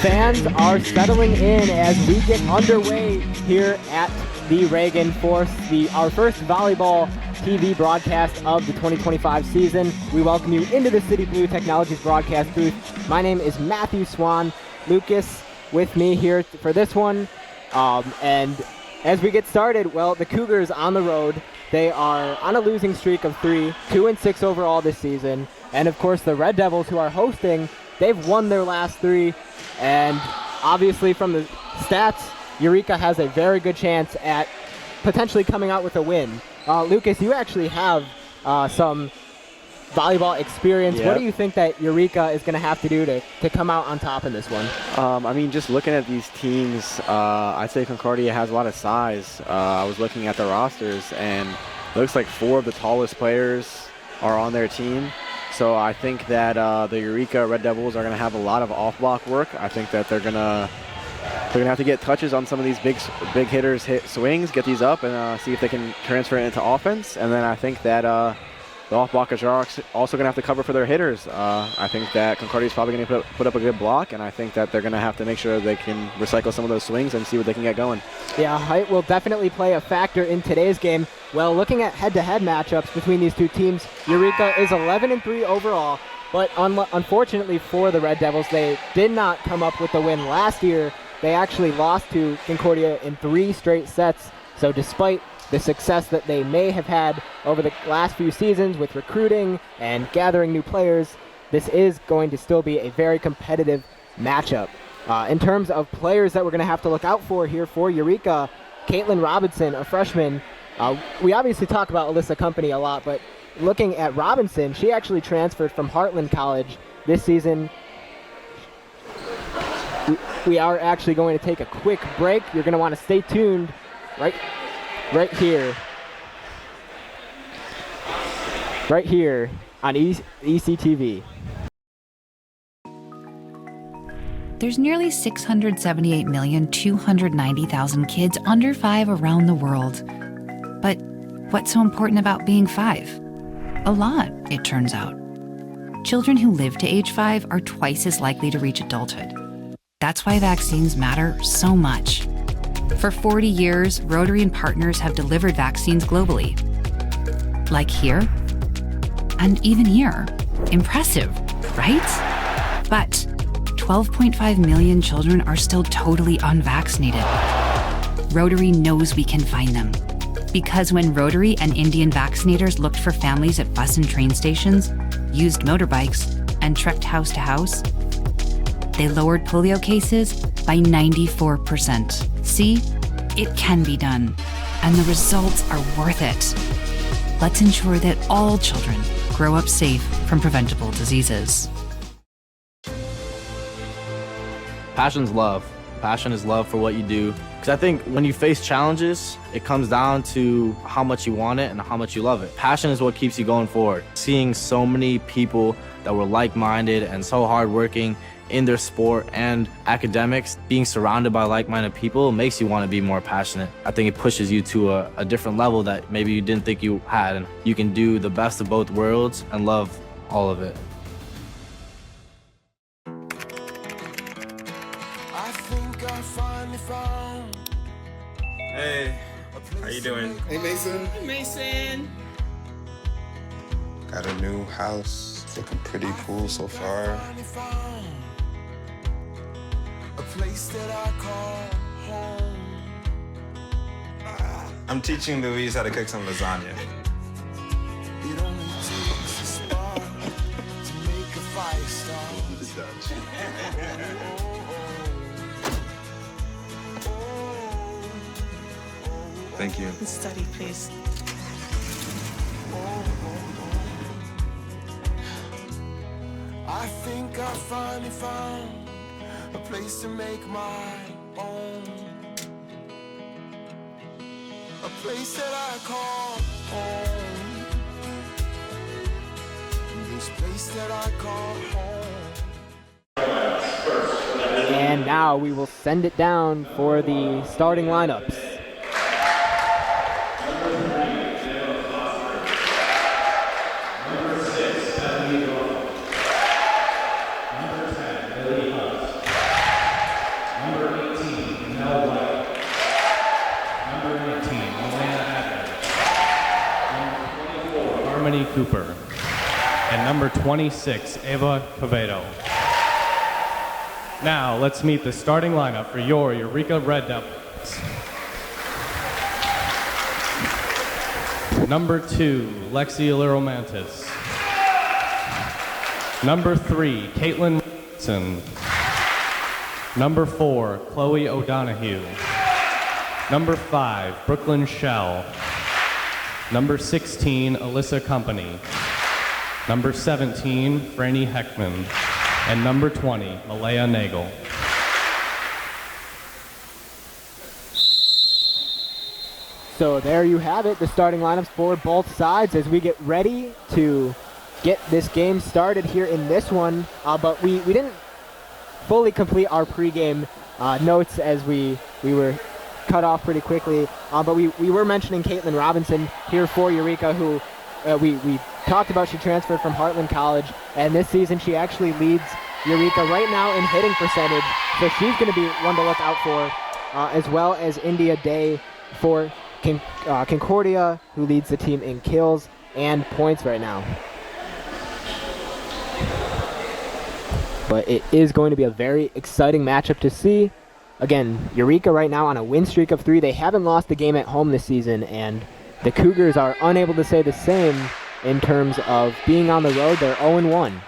fans are settling in as we get underway here at the Reagan for our first volleyball TV broadcast of the 2025 season. We welcome you into the City Blue Technologies broadcast booth. My name is Matthew Swan. Lucas with me here for this one. And as we get started, well, the Cougars on the road. They are on a losing streak of 3, 2-6 overall this season. And of course, the Red Devils, who are hosting, they've won their last 3. And obviously from the stats, Eureka has a very good chance at potentially coming out with a win. Lucas, you actually have some volleyball experience. Yep. What do you think that Eureka is going to have to do to come out on top in this one? I mean, just looking at these teams, I'd say Concordia has a lot of size. I was looking at the rosters, and it looks like 4 of the tallest players are on their team. So I think that the Eureka Red Devils are going to have a lot of off-block work. I think that they're gonna have to get touches on some of these big hitters, hit swings, get these up, and see if they can transfer it into offense. And then I think that the off-blockers are also going to have to cover for their hitters. I think that Concordia is probably going to put up a good block, and I think that they're going to have to make sure they can recycle some of those swings and see what they can get going. Yeah, height will definitely play a factor in today's game. Well, looking at head-to-head matchups between these two teams, Eureka is 11-3 overall, but unfortunately for the Red Devils, they did not come up with the win last year. They actually lost to Concordia in 3 straight sets, so despite the success that they may have had over the last few seasons with recruiting and gathering new players, this is going to still be a very competitive matchup. In terms of players that we're going to have to look out for here for Eureka, Caitlin Robinson, a freshman. We obviously talk about Alyssa Company a lot, but looking at Robinson, she actually transferred from Heartland College this season. We are actually going to take a quick break. You're going to want to stay tuned right here on ECTV. There's nearly 678,290,000 kids under 5 around the world. But what's so important about being 5? A lot, it turns out. Children who live to age 5 are twice as likely to reach adulthood. That's why vaccines matter so much. For 40 years, Rotary and partners have delivered vaccines globally. Like here, and even here. Impressive, right? But 12.5 million children are still totally unvaccinated. Rotary knows we can find them. Because when Rotary and Indian vaccinators looked for families at bus and train stations, used motorbikes, and trekked house to house, they lowered polio cases by 94%. See, it can be done, and the results are worth it. Let's ensure that all children grow up safe from preventable diseases. Passion's love. Passion is love for what you do. Because I think when you face challenges, it comes down to how much you want it and how much you love it. Passion is what keeps you going forward. Seeing so many people that were like-minded and so hardworking in their sport and academics, being surrounded by like-minded people makes you want to be more passionate. I think it pushes you to a different level that maybe you didn't think you had, and you can do the best of both worlds and love all of it. I think I finally found. Hey, how you doing? Hey, Mason. Hey, Mason. Got a new house. It's looking pretty cool so far. A place that I call home. I'm teaching Louise how to cook some lasagna. It only takes a spark to make a fire start. Thank you. Study, please. I think I finally found a place to make my own. A place that I call home. This place that I call home. And now we will send it down for the starting lineups. Cooper. And number 26, Ava Quevedo. Now, let's meet the starting lineup for your Eureka Red Devils. Number 2, Lexi Liromantis. Number 3, Caitlin Wilson. Number 4, Chloe O'Donohue. Number 5, Brooklyn Shell. Number 16, Alyssa Company. Number 17, Franny Heckman. And number 20, Malaya Nagel. So there you have it, the starting lineups for both sides as we get ready to get this game started here in this one. But we didn't fully complete our pregame notes as we were cut off pretty quickly. But we were mentioning Caitlin Robinson here for Eureka, who we talked about. She transferred from Heartland College, and this season she actually leads Eureka right now in hitting percentage. So she's going to be one to look out for, as well as India Day for Concordia, who leads the team in kills and points right now. But it is going to be a very exciting matchup to see. Again, Eureka right now on a win streak of 3. They haven't lost a game at home this season, and the Cougars are unable to say the same in terms of being on the road. They're 0-1.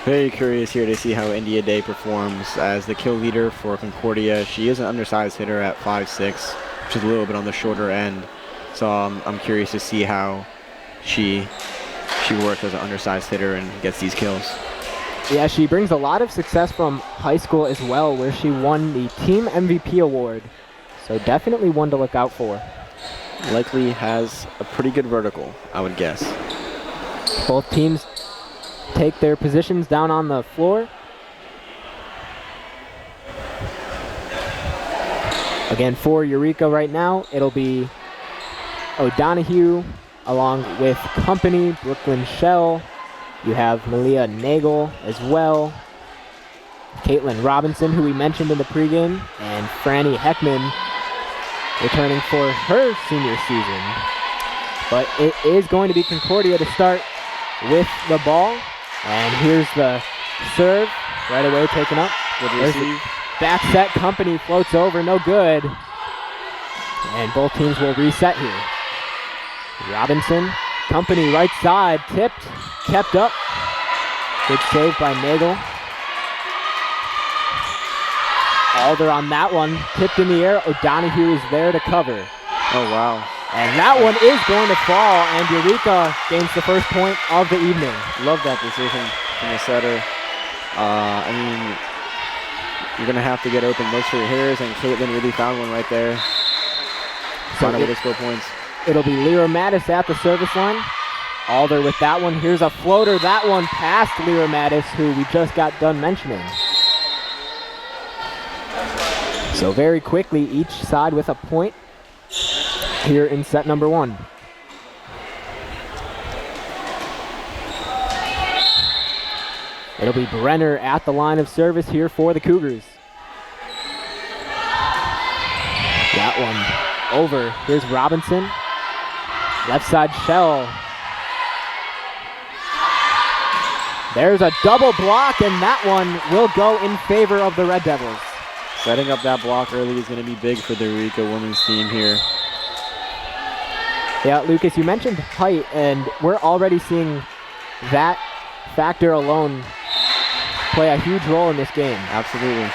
Very curious here to see how India Day performs as the kill leader for Concordia. She is an undersized hitter at 5'6", which is a little bit on the shorter end. So I'm curious to see how she works as an undersized hitter and gets these kills. Yeah, she brings a lot of success from high school as well, where she won the Team MVP award. So definitely one to look out for. Likely has a pretty good vertical, I would guess. Both teams take their positions down on the floor. Again, for Eureka right now, it'll be O'Donohue along with Company, Brooklyn Shell. You have Malia Nagel as well, Caitlin Robinson, who we mentioned in the pregame, and Franny Heckman returning for her senior season. But it is going to be Concordia to start with the ball. And here's the serve, right away taken up. Good There's receive. the back set, Company floats over, no good. And both teams will reset here. Robinson, Company right side, tipped, kept up. Good save by Nagel. Alder on that one, tipped in the air. O'Donohue is there to cover. Oh, wow. And that one is going to fall, and Eureka gains the first point of the evening. Love that decision from the setter. I mean, you're going to have to get open looks for your hitters, and Caitlin really found one right there. So Find a way to score points. It'll be Lyra Mattis at the service line. Alder with that one. Here's a floater. That one past Lyra Mattis, who we just got done mentioning. So very quickly, each side with a point here in set number 1. It'll be Brenner at the line of service here for the Cougars. That one over. Here's Robinson. Left side Shell. There's a double block, and that one will go in favor of the Red Devils. Setting up that block early is going to be big for the Eureka women's team here. Yeah, Lucas, you mentioned height, and we're already seeing that factor alone play a huge role in this game. Absolutely.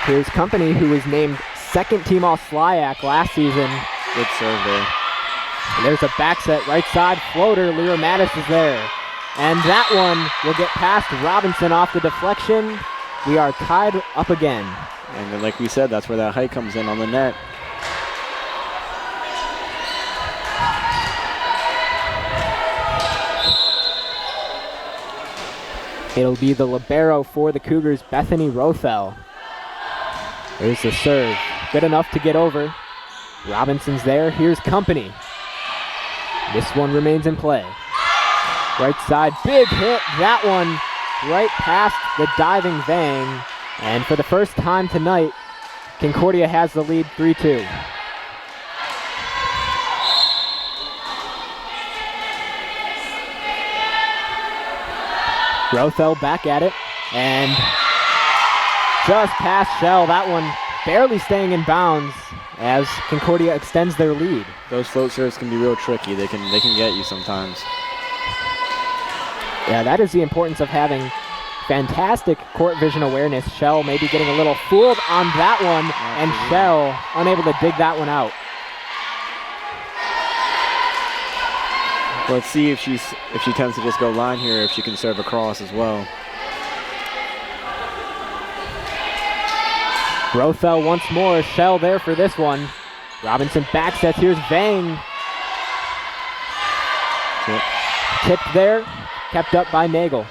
Here's Company, who was named second team All-SLIAC last season. Good serve there. And there's a back set, right side floater. Lyra Mattis is there. And that one will get past Robinson off the deflection. We are tied up again. And then, like we said, that's where that height comes in on the net. It'll be the libero for the Cougars, Bethany Rothel. There's the serve. Good enough to get over. Robinson's there. Here's Company. This one remains in play. Right side, big hit. That one right past the diving Vang. And for the first time tonight, Concordia has the lead 3-2. Rothel back at it, and just past Shell. That one barely staying in bounds as Concordia extends their lead. Those float serves can be real tricky. They can get you sometimes. Yeah, that is the importance of having fantastic court vision awareness. Shell maybe getting a little fooled on that one, and Shell unable to dig that one out. Let's see if she tends to just go line here, if she can serve across as well. Rothel once more, Shell there for this one. Robinson back sets, here's Vang. Tipped there, kept up by Nagel.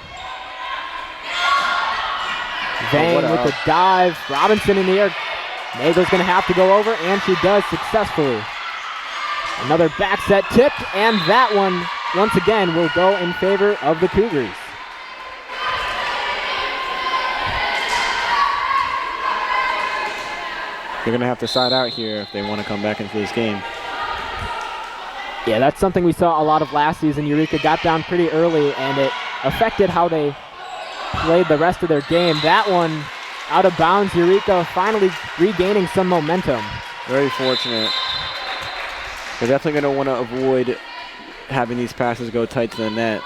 Vang with the dive, Robinson in the air. Nagel's gonna have to go over, and she does successfully. Another back set tipped, and that one, once again, will go in favor of the Cougars. They're going to have to side out here if they want to come back into this game. Yeah, that's something we saw a lot of last season. Eureka got down pretty early, and it affected how they played the rest of their game. That one out of bounds. Eureka finally regaining some momentum. Very fortunate. They're definitely going to want to avoid having these passes go tight to the net.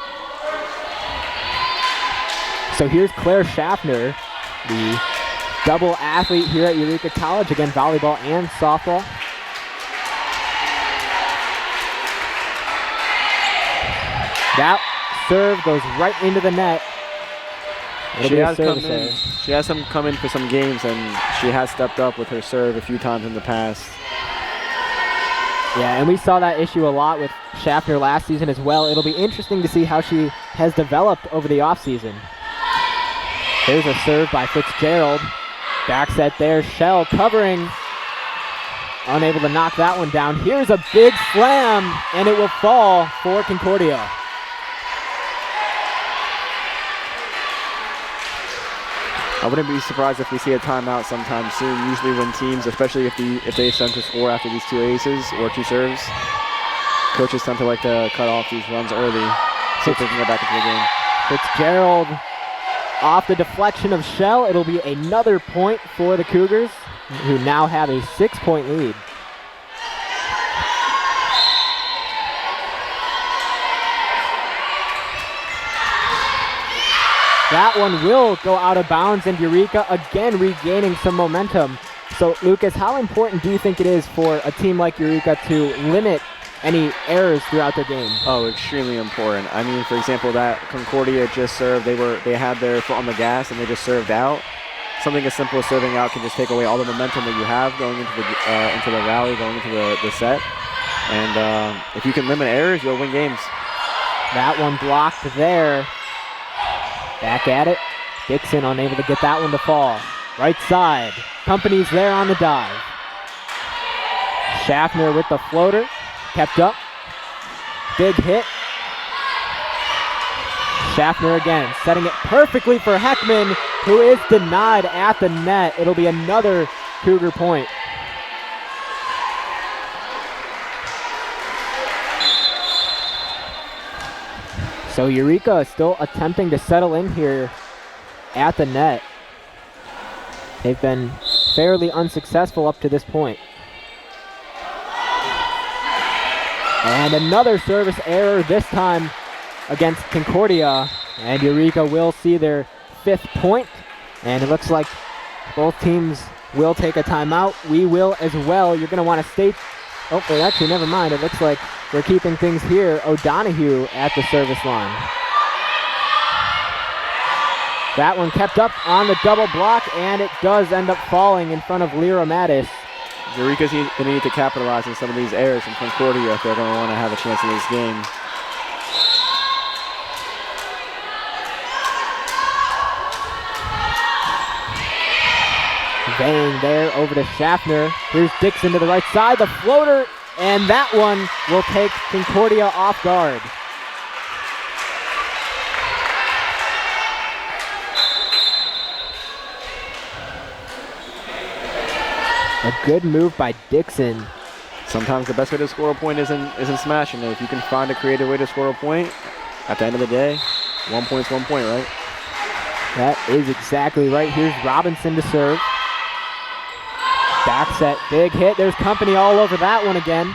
So here's Claire Schaffner, the double athlete here at Eureka College. Again, volleyball and softball. That serve goes right into the net. She has come in for some games, and she has stepped up with her serve a few times in the past. Yeah, and we saw that issue a lot with Schaffner last season as well. It'll be interesting to see how she has developed over the offseason. Here's a serve by Fitzgerald. Back set there, Shell covering. Unable to knock that one down. Here's a big slam, and it will fall for Concordia. I wouldn't be surprised if we see a timeout sometime soon. Usually when teams, especially if they attempt to score after these two aces or two serves, coaches tend to like to cut off these runs early, see if they can get back into the game. Fitzgerald off the deflection of Shell. It'll be another point for the Cougars, who now have a 6-point lead. That one will go out of bounds, and Eureka again regaining some momentum. So, Lucas, how important do you think it is for a team like Eureka to limit any errors throughout their game? Oh, extremely important. I mean, for example, that Concordia just served, they had their foot on the gas and they just served out. Something as simple as serving out can just take away all the momentum that you have going into the rally, going into the set. And if you can limit errors, you'll win games. That one blocked there. Back at it. Dixon unable to get that one to fall. Right side. Company's there on the dive. Schaffner with the floater. Kept up. Big hit. Schaffner again, setting it perfectly for Heckman, who is denied at the net. It'll be another Cougar point. So Eureka is still attempting to settle in here at the net. They've been fairly unsuccessful up to this point. And another service error, this time against Concordia. And Eureka will see their 5th point. And it looks like both teams will take a timeout. We will as well. You're going to want to stay. Oh, wait, actually, never mind. It looks like we're keeping things here. O'Donohue at the service line. That one kept up on the double block, and it does end up falling in front of Lyra Mattis. Eureka's going to need to capitalize on some of these errors from Concordia if they're going to want to have a chance in this game. Vang there over to Schaffner. Here's Dixon to the right side, the floater, and that one will take Concordia off guard. A good move by Dixon. Sometimes the best way to score a point isn't smashing it. If you can find a creative way to score a point, at the end of the day, 1 point's 1 point, right? That is exactly right. Here's Robinson to serve. Back set, big hit. There's company all over that one again.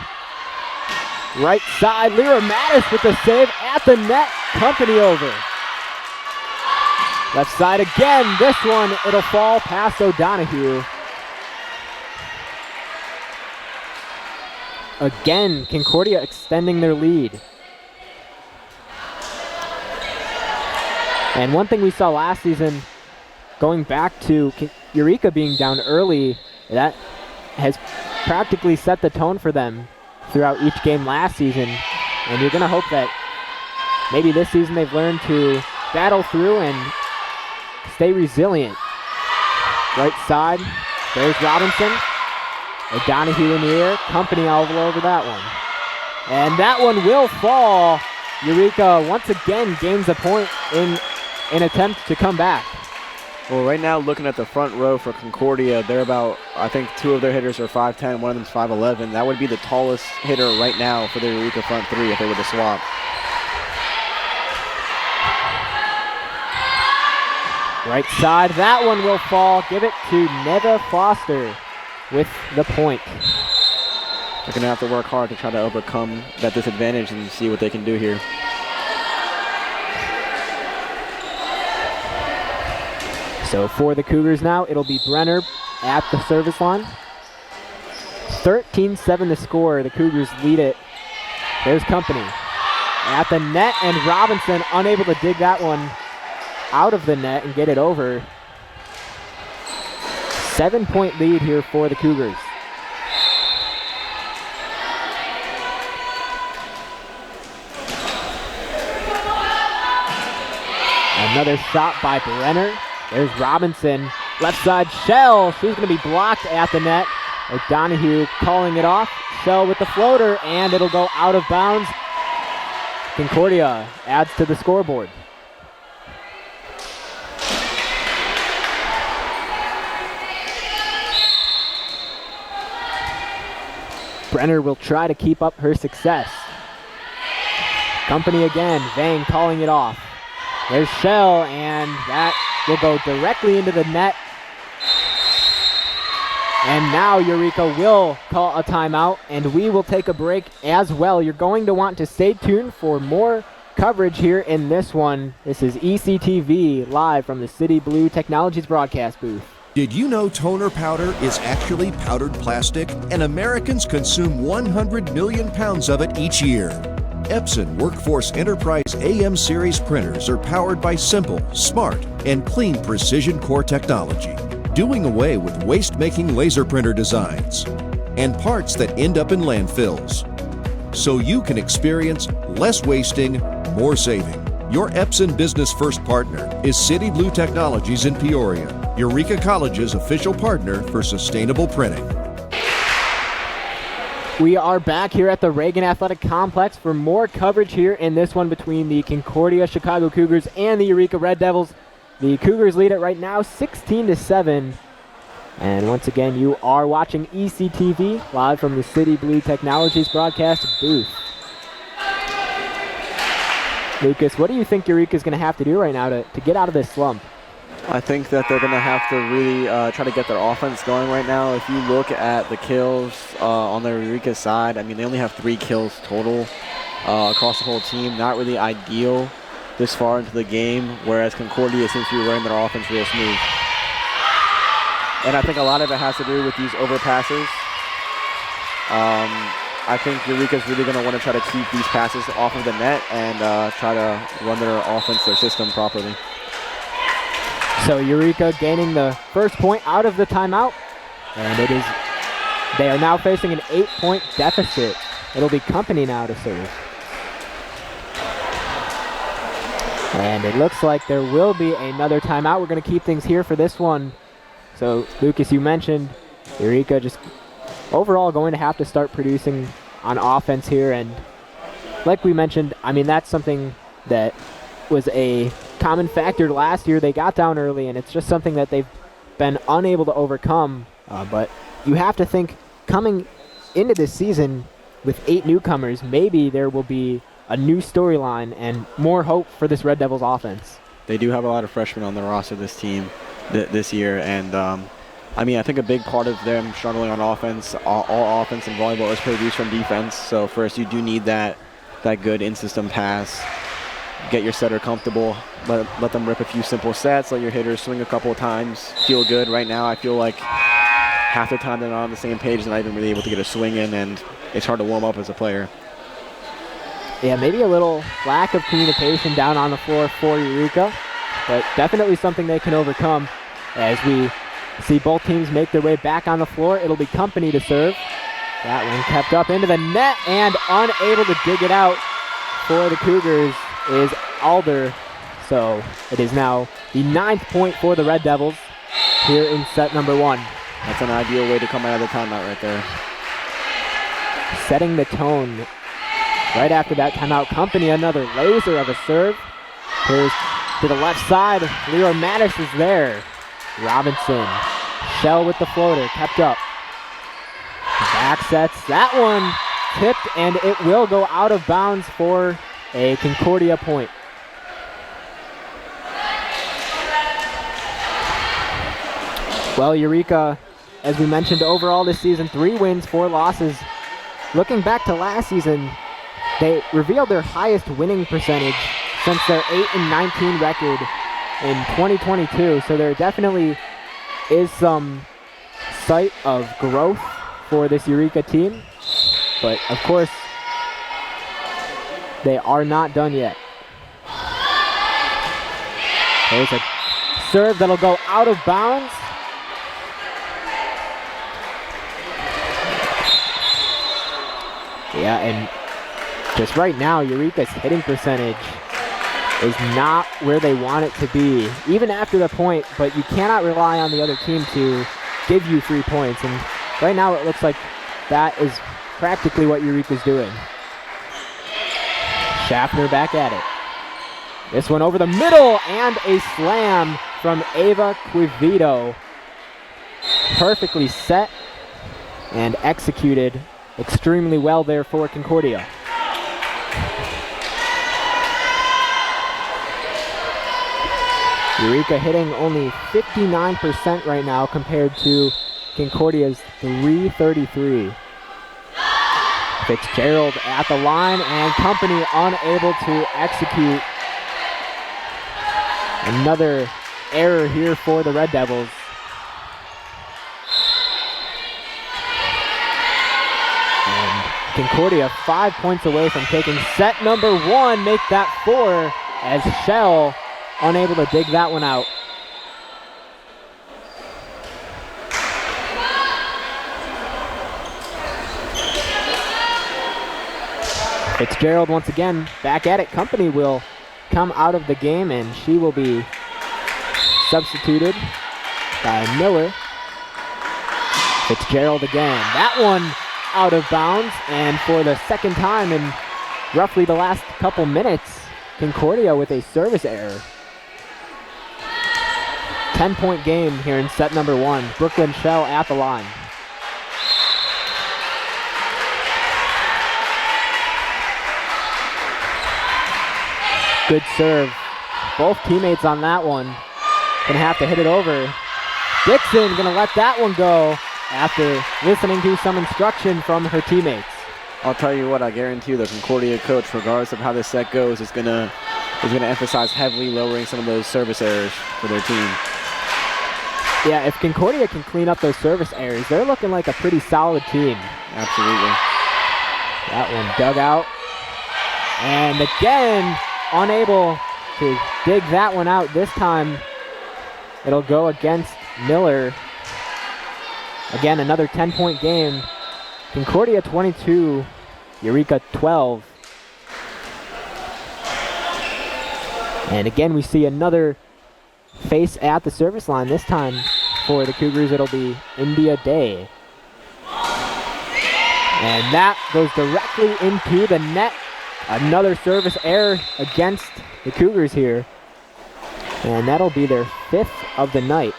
Right side, Lyra Mattis with the save at the net. Company over. Left side again. This one, it'll fall past O'Donohue. Again, Concordia extending their lead. And one thing we saw last season, going back to Eureka being down early, that has practically set the tone for them throughout each game last season. And you're going to hope that maybe this season they've learned to battle through and stay resilient. Right side, there's Robinson. O'Donohue in the air, company all over that one. And that one will fall. Eureka once again gains a point in an attempt to come back. Well, right now, looking at the front row for Concordia, they're about, I think 2 of their hitters are 5'10", one of them's 5'11". That would be the tallest hitter right now for the Eureka front 3 if they were to swap. Right side, that one will fall. Give it to Neva Foster with the point. They're going to have to work hard to try to overcome that disadvantage and see what they can do here. So for the Cougars now, it'll be Brenner at the service line. 13-7 to score. The Cougars lead it. There's company at the net, and Robinson unable to dig that one out of the net and get it over. 7-point lead here for the Cougars. Another shot by Brenner. There's Robinson. Left side, Shell. She's going to be blocked at the net. O'Donohue calling it off. Shell with the floater, and it'll go out of bounds. Concordia adds to the scoreboard. Brenner will try to keep up her success. Company again, Vang calling it off. There's Shell, and that will go directly into the net. And now Eureka will call a timeout, and we will take a break as well. You're going to want to stay tuned for more coverage here in this one. This is ECTV live from the City Blue Technologies broadcast booth. Did you know toner powder is actually powdered plastic, and Americans consume 100 million pounds of it each year? Epson Workforce Enterprise AM series printers are powered by simple, smart, and clean precision core technology, doing away with waste-making laser printer designs and parts that end up in landfills. So you can experience less wasting, more saving. Your Epson Business First partner is City Blue Technologies in Peoria, Eureka College's official partner for sustainable printing. We are back here at the Reagan Athletic Complex for more coverage here in this one between the Concordia Chicago Cougars and the Eureka Red Devils. The Cougars lead it right now 16-7. And once again, you are watching ECTV live from the City Blue Technologies broadcast booth. Lucas, what do you think Eureka's going to have to do right now to get out of this slump? I think that they're going to have to really try to get their offense going right now. If you look at the kills on the Eureka side, I mean, they only have 3 kills total across the whole team. Not really ideal this far into the game, whereas Concordia seems to be running their offense real smooth. And I think a lot of it has to do with these overpasses. I think Eureka's really going to want to try to keep these passes off of the net and try to run their offense, their system properly. So Eureka gaining the first point out of the timeout, and they are now facing an 8-point deficit. It'll be company now to serve. And it looks like there will be another timeout. We're going to keep things here for this one. So Lucas, you mentioned Eureka just overall going to have to start producing on offense here, and like we mentioned, I mean, that's something that was a common factor last year. They got down early, and it's just something that they've been unable to overcome. But you have to think coming into this season with 8 newcomers, maybe there will be a new storyline and more hope for this Red Devils offense. They do have a lot of freshmen on the roster, this team, this year. And, I mean, I think a big part of them struggling on offense, all offense in volleyball, is produced from defense. So first, you do need that good in-system pass. Get your setter comfortable. Let them rip a few simple sets. Let your hitters swing a couple of times. Feel good. Right now, I feel like half the time they're not on the same page. They're not even really able to get a swing in, and it's hard to warm up as a player. Yeah, maybe a little lack of communication down on the floor for Eureka, but definitely something they can overcome. As we see both teams make their way back on the floor, it'll be Company to serve. That one kept up into the net and unable to dig it out for the Cougars is Alder. So it is now the 9th point for the Red Devils here in set number 1. That's an ideal way to come out of the timeout right there. Setting the tone right after that timeout. Company, another laser of a serve. Here's to the left side. Leroy Mattis is there. Robinson, Shell with the floater, kept up. Back sets, that one tipped, and it will go out of bounds for a Concordia point. Well, Eureka, as we mentioned, overall this season, 3 wins, 4 losses. Looking back to last season, they revealed their highest winning percentage since their 8-19 record in 2022. So there definitely is some sight of growth for this Eureka team. But of course, they are not done yet. There's a serve that'll go out of bounds. Yeah, and just right now, Eureka's hitting percentage is not where they want it to be, even after the point, but you cannot rely on the other team to give you 3 points. And right now it looks like that is practically what Eureka's doing. Schaffner back at it. This one over the middle and a slam from Ava Quivito. Perfectly set and executed extremely well there for Concordia. Eureka hitting only 59% right now compared to Concordia's 333. Fitzgerald at the line and Company unable to execute. Another error here for the Red Devils. And Concordia 5 points away from taking set number 1, make that 4 as Shell unable to dig that one out. Fitzgerald once again back at it. Company will come out of the game and she will be substituted by Miller. Fitzgerald again. That one out of bounds, and for the second time in roughly the last couple minutes, Concordia with a service error. 10-point game here in set number 1. Brooklyn Shell at the line. Good serve. Both teammates on that one. Gonna have to hit it over. Dixon gonna let that one go after listening to some instruction from her teammates. I'll tell you what, I guarantee you the Concordia coach, regardless of how this set goes, is gonna emphasize heavily lowering some of those service errors for their team. Yeah, if Concordia can clean up those service errors, they're looking like a pretty solid team. Absolutely. That one dug out. And again, unable to dig that one out. This time, it'll go against Miller. Again, another 10-point game. Concordia 22, Eureka 12. And again, we see another face at the service line. This time for the Cougars, it'll be India Day. And that goes directly into the net. Another service error against the Cougars here. And that'll be their 5th of the night.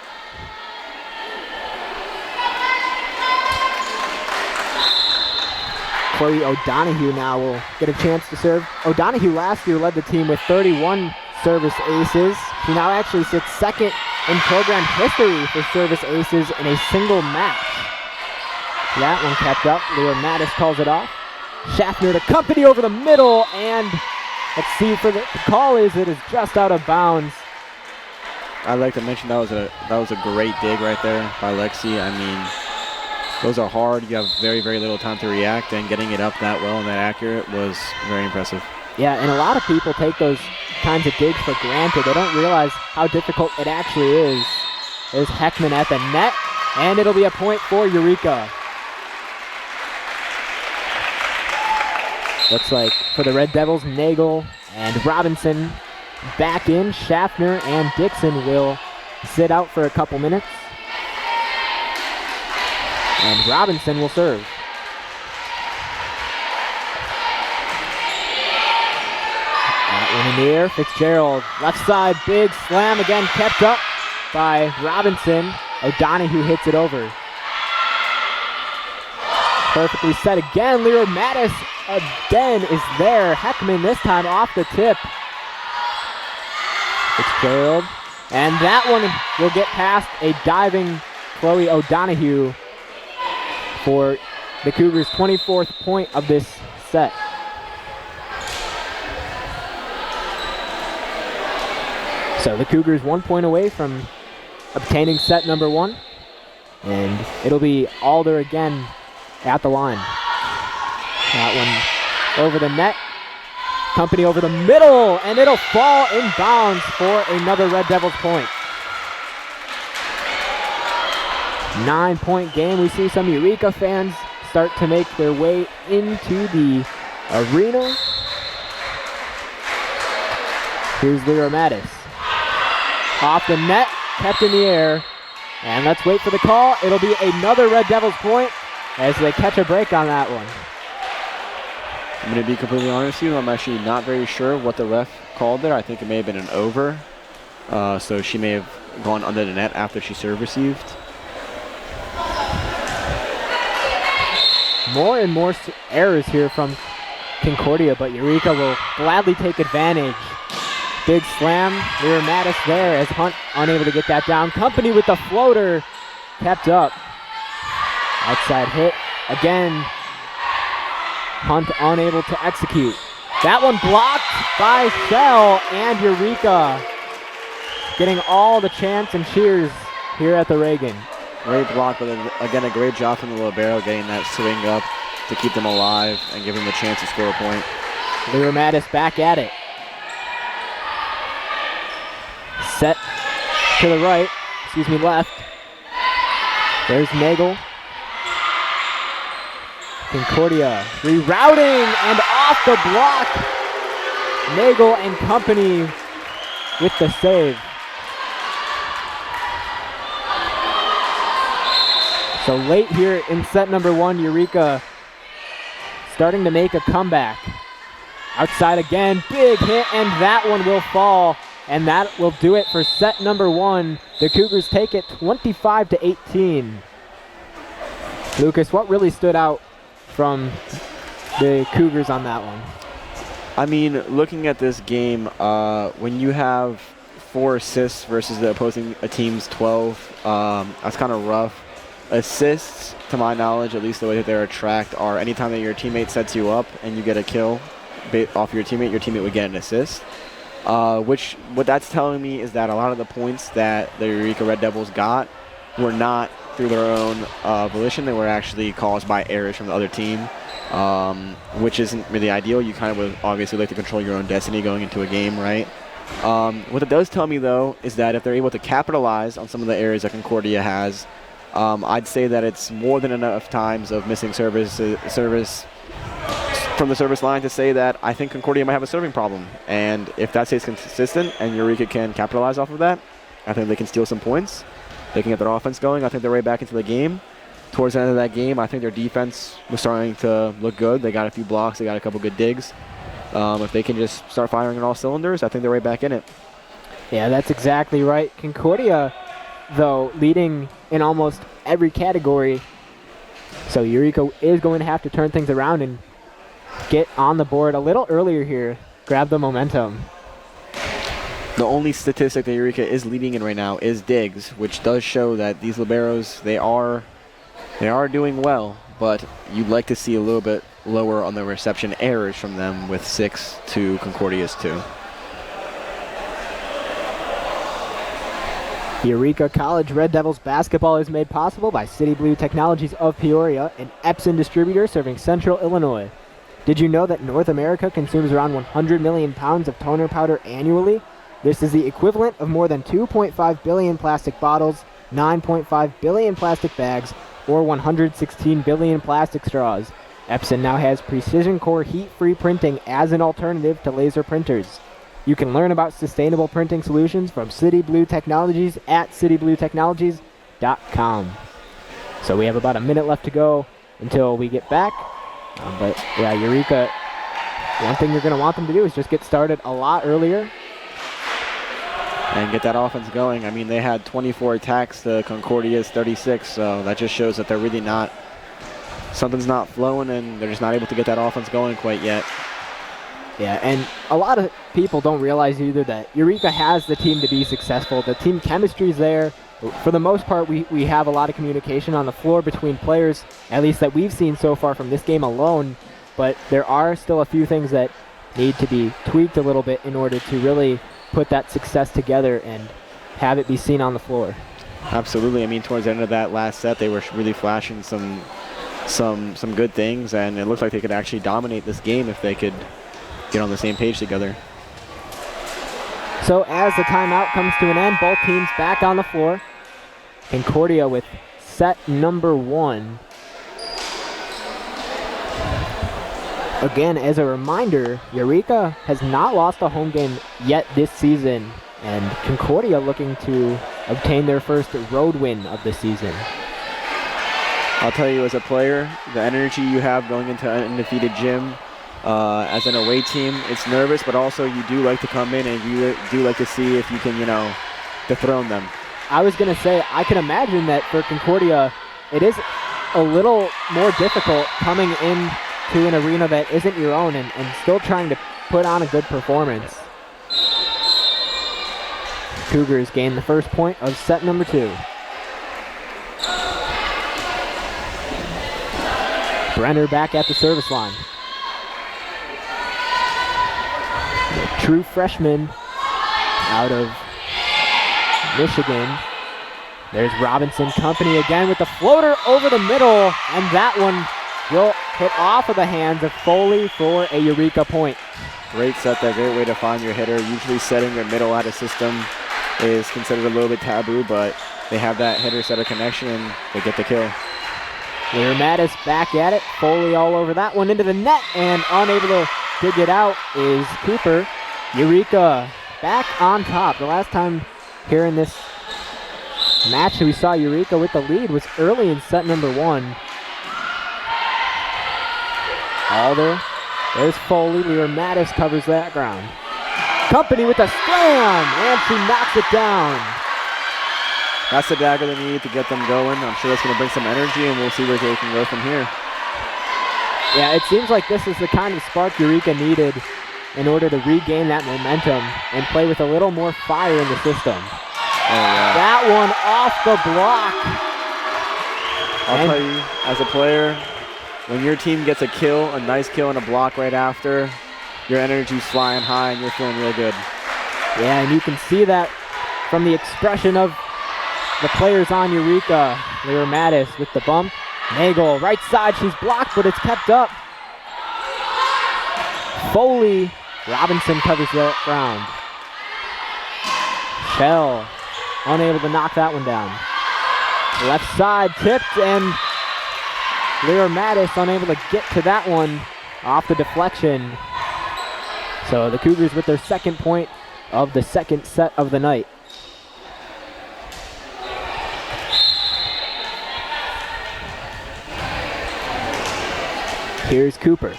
Chloe O'Donohue now will get a chance to serve. O'Donohue last year led the team with 31 service aces. She now actually sits second in program history for service aces in a single match. That one kept up. Leo Mattis calls it off. Schaffner to Company over the middle, and let's see for the call is it is just out of bounds. I'd like to mention that was a great dig right there by Lexi. I mean, those are hard. You have very, very little time to react, and getting it up that well and that accurate was very impressive. Yeah, and a lot of people take those kinds of digs for granted. They don't realize how difficult it actually is. There's Heckman at the net, and it'll be a point for Eureka. Looks like for the Red Devils, Nagel and Robinson back in. Schaffner and Dixon will sit out for a couple minutes. And Robinson will serve. That one in the air. Fitzgerald, left side, big slam again, kept up by Robinson. O'Donoghue hits it over. Perfectly set again. Lear Mattis again is there. Heckman this time off the tip. Fitzgerald. And that one will get past a diving Chloe O'Donoghue for the Cougars' 24th point of this set. So the Cougars 1 point away from obtaining set number 1. And it'll be Alder again at the line. That one over the net. Company over the middle, and it'll fall in bounds for another Red Devils point. 9-point game. We see some Eureka fans start to make their way into the arena. Here's Lyra Mattis. Off the net, kept in the air. And let's wait for the call. It'll be another Red Devils point as they catch a break on that one. I'm going to be completely honest with you. I'm actually not very sure what the ref called there. I think it may have been an over. So she may have gone under the net after she serve received. More and more errors here from Concordia, but Eureka will gladly take advantage. Big slam. Lyra Mattis there as Hunt unable to get that down. Company with the floater kept up. Outside hit again. Hunt unable to execute. That one blocked by Shell, and Eureka getting all the chants and cheers here at the Reagan. Great block, but again, a great job from the libero getting that swing up to keep them alive and give them a chance to score a point. Lyra Mattis back at it. Set to the right, left. There's Nagel. Concordia rerouting and off the block. Nagel and Company with the save. So late here in set number 1, Eureka starting to make a comeback. Outside again, big hit, and that one will fall. And that will do it for set number 1. The Cougars take it 25-18. Lucas, what really stood out from the Cougars on that one? I mean, looking at this game, when you have 4 assists versus the opposing team's 12, that's kind of rough. Assists, to my knowledge, at least the way that they're tracked, are anytime that your teammate sets you up and you get a kill off your teammate would get an assist. What that's telling me is that a lot of the points that the Eureka Red Devils got were not through their own volition. They were actually caused by errors from the other team, which isn't really ideal. You kind of would obviously like to control your own destiny going into a game, right? What it does tell me, though, is that if they're able to capitalize on some of the areas that Concordia has, I'd say that it's more than enough times of missing service from the service line to say that I think Concordia might have a serving problem. And if that stays consistent and Eureka can capitalize off of that, I think they can steal some points. They can get their offense going. I think they're right back into the game. Towards the end of that game, I think their defense was starting to look good. They got a few blocks. They got a couple good digs. If they can just start firing on all cylinders, I think they're right back in it. Yeah, that's exactly right. Concordia, though, leading in almost every category. So Eureka is going to have to turn things around and get on the board a little earlier here. Grab the momentum. The only statistic that Eureka is leading in right now is digs, which does show that these liberos, they are doing well, but you'd like to see a little bit lower on the reception errors from them with 6 to Concordia's 2. Eureka College Red Devils basketball is made possible by City Blue Technologies of Peoria, an Epson distributor serving Central Illinois. Did you know that North America consumes around 100 million pounds of toner powder annually? This is the equivalent of more than 2.5 billion plastic bottles, 9.5 billion plastic bags, or 116 billion plastic straws. Epson now has precision core heat-free printing as an alternative to laser printers. You can learn about sustainable printing solutions from City Blue Technologies at citybluetechnologies.com. So we have about a minute left to go until we get back. But yeah, Eureka, one thing you're going to want them to do is just get started a lot earlier. And get that offense going. I mean, they had 24 attacks to Concordia's 36, so that just shows that they're really not, something's not flowing and they're just not able to get that offense going quite yet. Yeah, and a lot of people don't realize either that Eureka has the team to be successful. The team chemistry is there. For the most part, we have a lot of communication on the floor between players, at least that we've seen so far from this game alone. But there are still a few things that need to be tweaked a little bit in order to really put that success together and have it be seen on the floor. Absolutely. I mean, towards the end of that last set, they were really flashing some good things, and it looked like they could actually dominate this game if they could get on the same page together. So as the timeout comes to an end, both teams back on the floor. Concordia with set number 1. Again, as a reminder, Eureka has not lost a home game yet this season, and Concordia looking to obtain their first road win of the season. I'll tell you, as a player, the energy you have going into an undefeated gym, as an away team, it's nervous, but also you do like to come in and you do like to see if you can, dethrone them. I was going to say, I can imagine that for Concordia, it is a little more difficult coming in to an arena that isn't your own and still trying to put on a good performance. Cougars gain the first point of set number 2. Brenner back at the service line. The true freshman out of Michigan. There's Robinson Company again with the floater over the middle, and that one will hit off of the hands of Foley for a Eureka point. Great set there, great way to find your hitter. Usually setting your middle out of system is considered a little bit taboo, but they have that hitter-setter connection and they get the kill. Lear Mattis back at it. Foley all over that one into the net, and unable to dig it out is Cooper. Eureka back on top. The last time here in this match we saw Eureka with the lead was early in set number 1. Alder, there's Foley. Lear Mattis covers that ground. Company with a slam, and she knocks it down. That's the dagger they need to get them going. I'm sure that's going to bring some energy, and we'll see where they can go from here. Yeah, it seems like this is the kind of spark Eureka needed in order to regain that momentum and play with a little more fire in the system. Oh, yeah. That one off the block. I'll tell you, as a player, when your team gets a kill, a nice kill and a block right after, your energy's flying high and you're feeling real good. Yeah, and you can see that from the expression of the players on Eureka. Lear Mattis with the bump. Nagel, right side, she's blocked, but it's kept up. Foley, Robinson covers that ground. Shell, unable to knock that one down. Left side tipped, and Lear Mattis unable to get to that one off the deflection. So the Cougars with their second point of the second set of the night. Here's Cooper.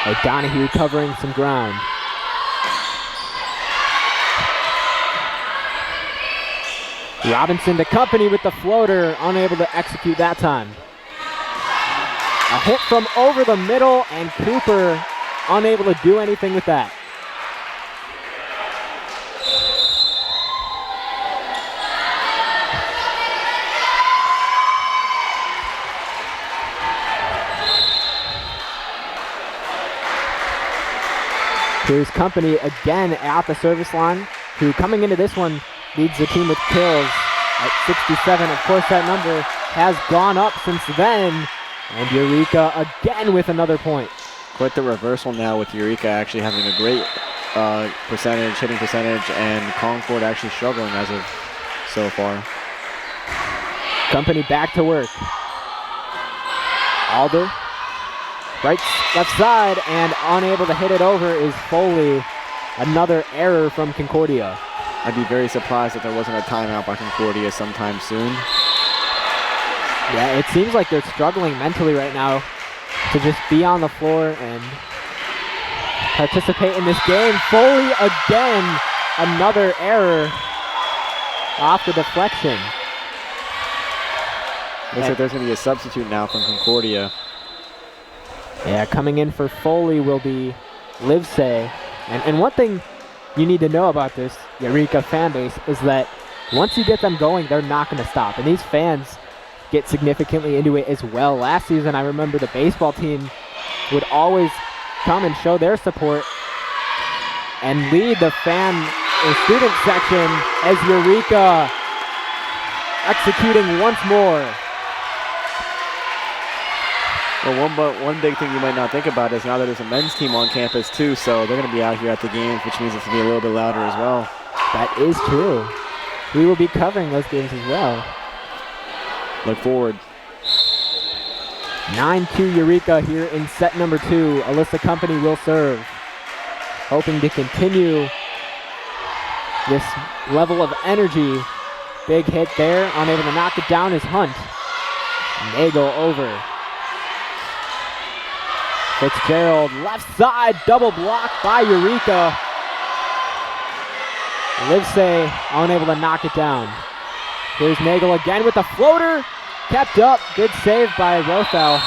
O'Donohue covering some ground. Robinson to Company with the floater, unable to execute that time. A hit from over the middle, and Cooper unable to do anything with that. Here's Company again at the service line, who coming into this one leads the team with kills at 67. Of course, that number has gone up since then. And Eureka again with another point. Quite the reversal now with Eureka actually having a great hitting percentage, and Concord actually struggling as of so far. Company back to work. Alder, left side, and unable to hit it over is Foley. Another error from Concordia. I'd be very surprised if there wasn't a timeout by Concordia sometime soon. Yeah, it seems like they're struggling mentally right now to just be on the floor and participate in this game. Foley again, another error off the deflection. Looks like there's going to be a substitute now from Concordia. Yeah, coming in for Foley will be Livesay. And one thing you need to know about this Eureka fan base is that once you get them going, they're not going to stop. And these fans get significantly into it as well. Last season, I remember the baseball team would always come and show their support and lead the fan or student section as Eureka executing once more. Well, one big thing you might not think about is now that there's a men's team on campus too, so they're going to be out here at the games, which means it's going to be a little bit louder as well. That is true. We will be covering those games as well. Look forward. 9-2 Eureka here in set number 2. Alyssa Company will serve, hoping to continue this level of energy. Big hit there, unable to knock it down is Hunt. Nagel over. Fitzgerald left side, double blocked by Eureka. Livesay unable to knock it down. Here's Nagel again with the floater. Kept up, good save by Rothel.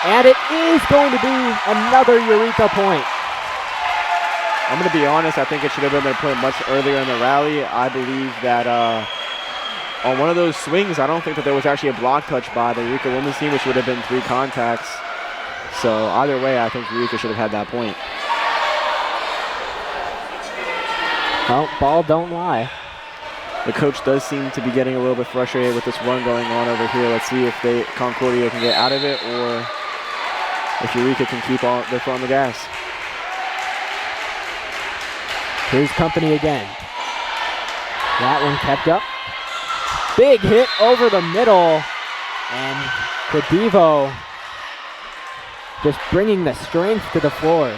And it is going to be another Eureka point. I'm going to be honest, I think it should have been their point much earlier in the rally. I believe that on one of those swings, I don't think that there was actually a block touch by the Eureka women's team, which would have been 3 contacts. So either way, I think Eureka should have had that point. Well, ball don't lie. The coach does seem to be getting a little bit frustrated with this run going on over here. Let's see if Concordia can get out of it, or if Eureka can keep their foot on the gas. Here's Company again. That one kept up. Big hit over the middle, and Cadivo just bringing the strength to the floor.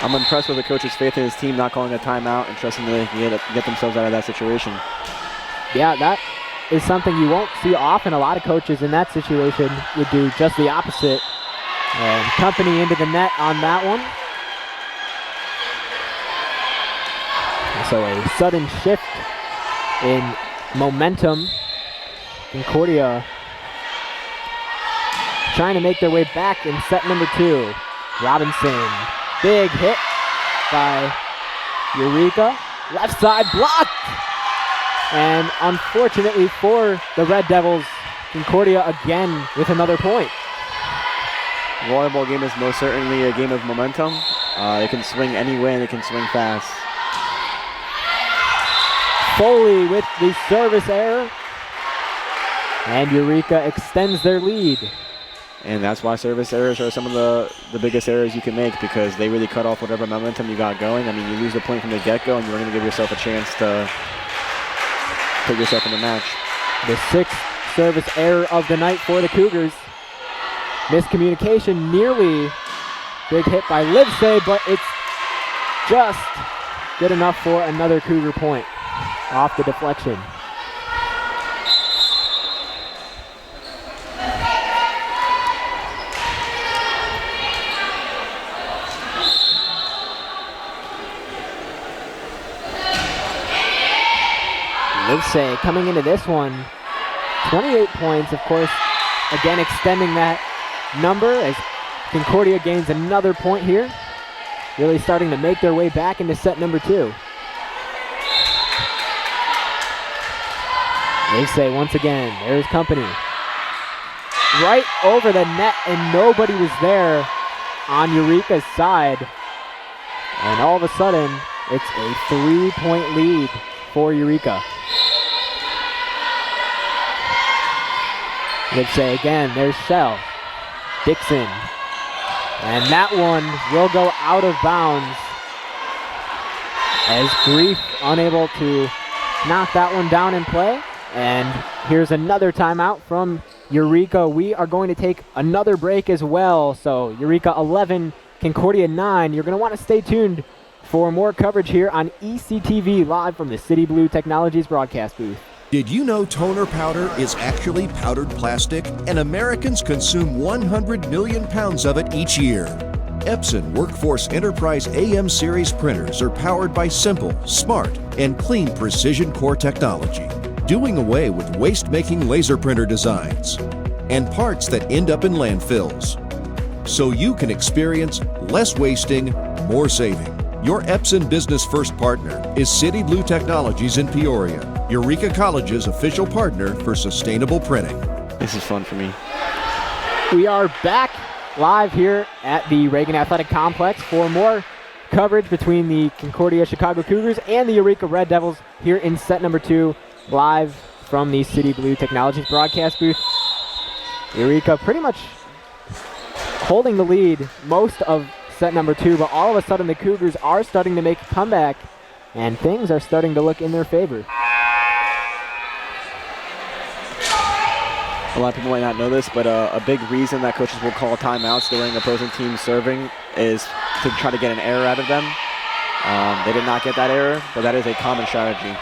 I'm impressed with the coach's faith in his team, not calling a timeout and trusting that they can get themselves out of that situation. Yeah, that is something you won't see often. A lot of coaches in that situation would do just the opposite. And Company into the net on that one. So a sudden shift in momentum. Concordia trying to make their way back in set number 2. Robinson, big hit by Eureka. Left side blocked. And unfortunately for the Red Devils, Concordia again with another point. The volleyball game is most certainly a game of momentum. It can swing any way and it can swing fast. Foley with the service error. And Eureka extends their lead. And that's why service errors are some of the biggest errors you can make, because they really cut off whatever momentum you got going. I mean, you lose the point from the get-go and you're going to give yourself a chance to put yourself in the match. The 6th service error of the night for the Cougars. Miscommunication, nearly big hit by Livesay, but it's just good enough for another Cougar point off the deflection. Livesay coming into this one, 28 points, of course. again extending that number as Concordia gains another point here. Really starting to make their way back into set number 2. They say once again, there's company. Right over the net, and nobody was there on Eureka's side. And all of a sudden, it's a 3-point lead for Eureka. Let's say again, there's Shell, Dixon. And that one will go out of bounds as Grief unable to knock that one down in play. And here's another timeout from Eureka. We are going to take another break as well. So Eureka 11, Concordia 9. You're going to want to stay tuned for more coverage here on ECTV live from the City Blue Technologies broadcast booth. Did you know toner powder is actually powdered plastic, and Americans consume 100 million pounds of it each year? Epson Workforce Enterprise AM series printers are powered by simple, smart, and clean precision core technology, doing away with waste-making laser printer designs and parts that end up in landfills. So you can experience less wasting, more saving. Your Epson Business First partner is City Blue Technologies in Peoria, Eureka College's official partner for sustainable printing. This is fun for me. We are back live here at the Reagan Athletic Complex for more coverage between the Concordia Chicago Cougars and the Eureka Red Devils here in set number 2, live from the City Blue Technologies broadcast booth. Eureka pretty much holding the lead most of set number 2, but all of a sudden the Cougars are starting to make a comeback and things are starting to look in their favor. A lot of people might not know this, but a big reason that coaches will call timeouts during opposing teams serving is to try to get an error out of them. They did not get that error, but that is a common strategy.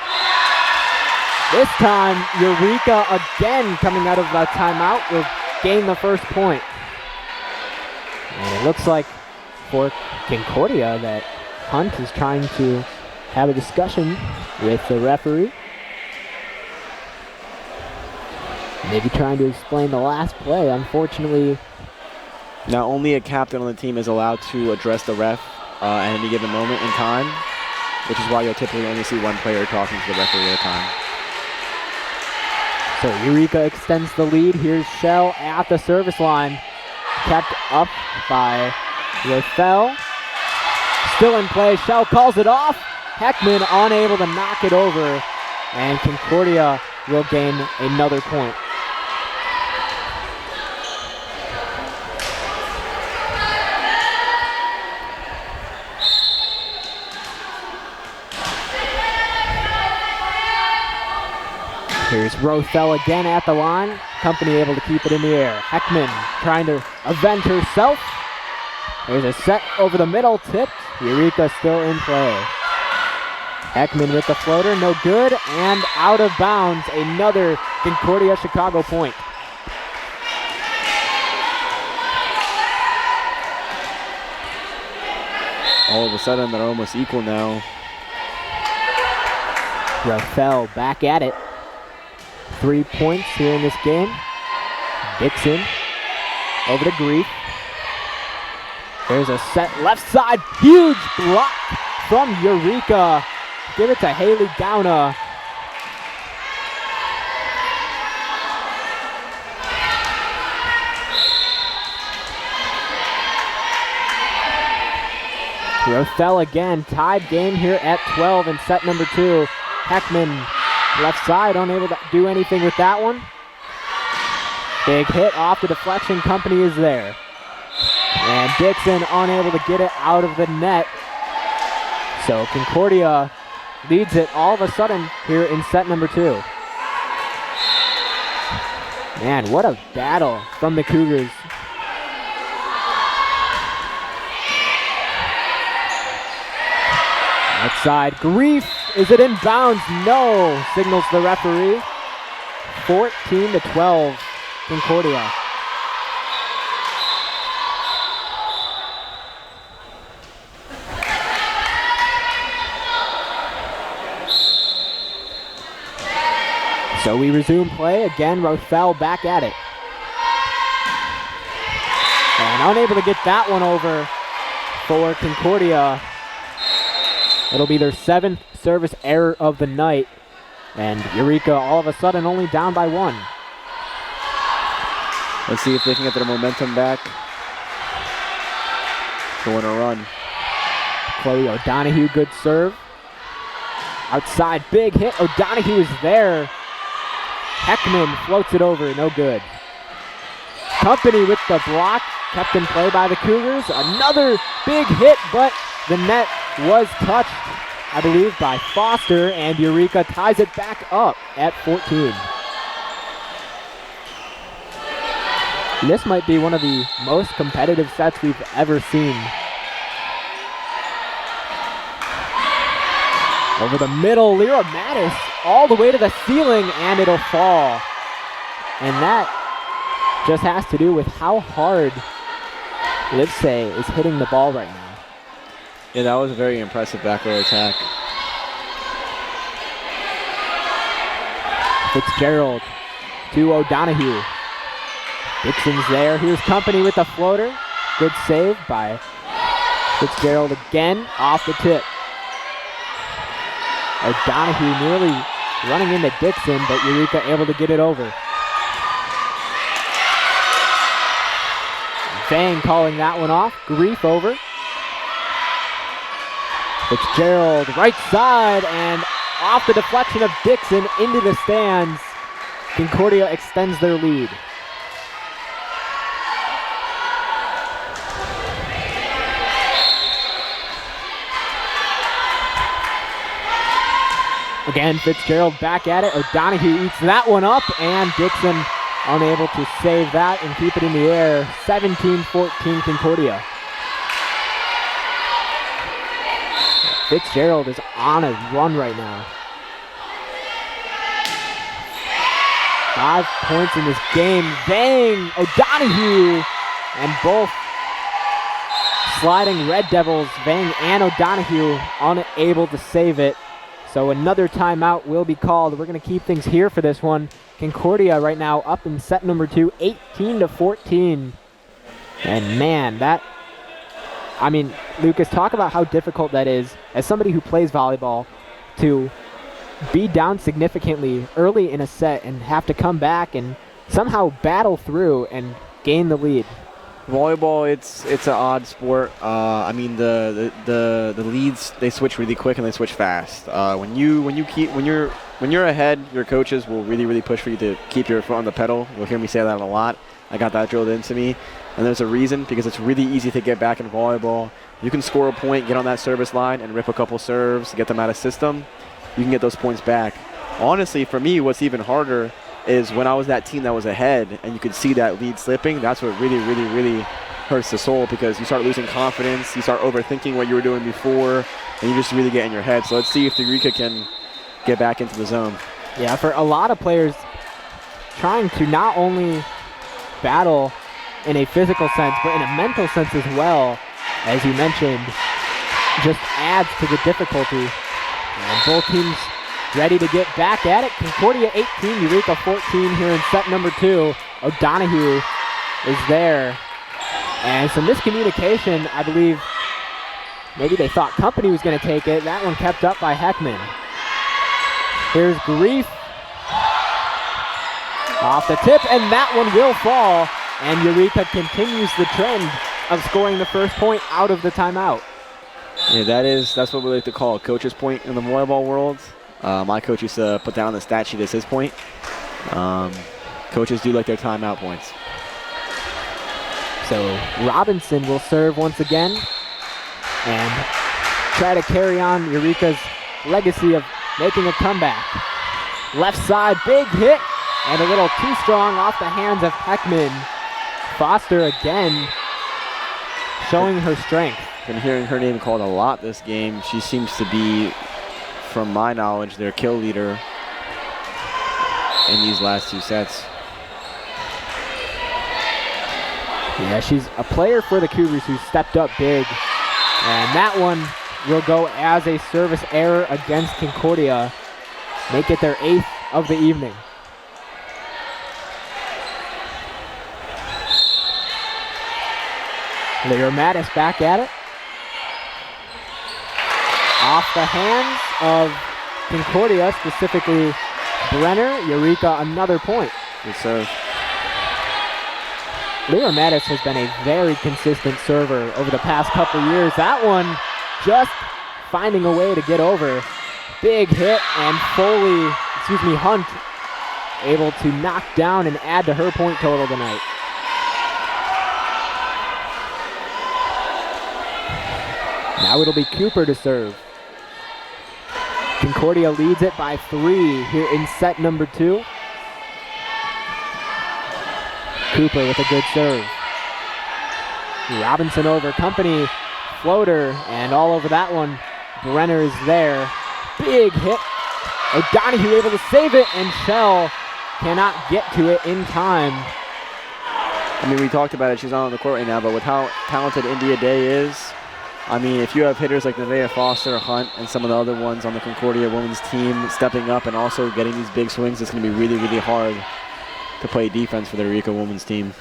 This time, Eureka again coming out of a timeout will gain the first point. And it looks like for Concordia that Hunt is trying to have a discussion with the referee. Maybe trying to explain the last play. Unfortunately, now only a captain on the team is allowed to address the ref at any given moment in time, which is why you'll typically only see one player talking to the referee at a time. So Eureka extends the lead. Here's Shell at the service line. Kept up by Rothell. Still in play. Shell calls it off. Heckman unable to knock it over. And Concordia will gain another point. Here's Rothell again at the line. Company able to keep it in the air. Heckman trying to avenge herself. There's a set over the middle, tipped. Eureka still in play. Heckman with the floater, no good, and out of bounds. Another Concordia Chicago point. All of a sudden, they're almost equal now. Rothell back at it. 3 points here in this game. Dixon over to Grief. There's a set left side. Huge block from Eureka. Give it to Haley Gauna. Rothell again. Tied game here at 12 in set number 2. Heckman left side, unable to do anything with that one. Big hit off the deflection. Company is there. And Dixon unable to get it out of the net. So Concordia leads it all of a sudden here in set number 2. Man, what a battle from the Cougars. Outside, Grief. Is it in bounds? No, signals the referee. 14-12, Concordia. So we resume play. Again, Rothell back at it. And unable to get that one over for Concordia. It'll be their 7th service error of the night. And Eureka all of a sudden only down by 1. Let's see if they can get their momentum back. Going to run. Chloe O'Donoghue, good serve. Outside, big hit. O'Donoghue is there. Heckman floats it over, no good. Company with the block, kept in play by the Cougars. Another big hit, but the net was touched, I believe, by Foster, and Eureka ties it back up at 14. This might be one of the most competitive sets we've ever seen. Over the middle, Lyra Mattis all the way to the ceiling, and it'll fall. And that just has to do with how hard Livesey is hitting the ball right now. Yeah, that was a very impressive back row attack. Fitzgerald to O'Donoghue. Dixon's there. Here's Company with the floater. Good save by Fitzgerald again off the tip. O'Donoghue nearly running into Dixon, but Eureka able to get it over. Vang calling that one off. Grief over. Fitzgerald right side and off the deflection of Dixon into the stands. Concordia extends their lead. Again, Fitzgerald back at it. O'Donoghue eats that one up, and Dixon unable to save that and keep it in the air. 17-14 Concordia. Fitzgerald is on a run right now. 5 points in this game. Bang! O'Donoghue! And both sliding Red Devils, Vang and O'Donoghue, unable to save it. So another timeout will be called. We're going to keep things here for this one. Concordia right now up in set number 2, 18-14. And man, Lucas, talk about how difficult that is as somebody who plays volleyball to be down significantly early in a set and have to come back and somehow battle through and gain the lead. Volleyball, it's an odd sport. The leads, they switch really quick and they switch fast. When you're ahead, your coaches will really push for you to keep your foot on the pedal. You'll hear me say that a lot. I got that drilled into me, and there's a reason, because it's really easy to get back in volleyball. You can score a point, get on that service line, and rip a couple serves, get them out of system. You can get those points back. Honestly, for me, what's even harder is when I was that team that was ahead and you could see that lead slipping. That's what really hurts the soul, because you start losing confidence, you start overthinking what you were doing before, and you just really get in your head. So let's see if the Eureka can get back into the zone. Yeah, for a lot of players, trying to not only battle in a physical sense, but in a mental sense as well, as you mentioned, just adds to the difficulty. And both teams ready to get back at it. Concordia 18, Eureka 14 here in set number 2. O'Donoghue is there. And some miscommunication, I believe. Maybe they thought Company was going to take it. That one kept up by Heckman. Here's Grief. Off the tip, and that one will fall. And Eureka continues the trend of scoring the first point out of the timeout. Yeah, that's what we like to call a coach's point in the volleyball world. My coach used to put that on the stat sheet as his point. Coaches do like their timeout points. So Robinson will serve once again and try to carry on Eureka's legacy of making a comeback. Left side, big hit, and a little too strong off the hands of Heckman. Foster again showing her strength. Been hearing her name called a lot this game. She seems to be, from my knowledge, their kill leader in these last 2 sets. Yeah, she's a player for the Cougars who stepped up big. And that one will go as a service error against Concordia. Make it their 8th of the evening. Leo Mattis back at it. Off the hands of Concordia, specifically Brenner. Eureka, another point. Good serve. Leo Mattis has been a very consistent server over the past couple years. That one just finding a way to get over. Big hit, and Hunt able to knock down and add to her point total tonight. Now it'll be Cooper to serve. Concordia leads it by 3 here in set number 2. Cooper with a good serve. Robinson over, Company, floater, and all over that one. Brenner is there. Big hit. O'Donohue able to save it, and Shell cannot get to it in time. I mean, we talked about it. She's not on the court right now, but with how talented India Day is, I mean, if you have hitters like Nevaeh Foster, Hunt, and some of the other ones on the Concordia women's team stepping up and also getting these big swings, it's going to be really, really hard to play defense for the Eureka women's team.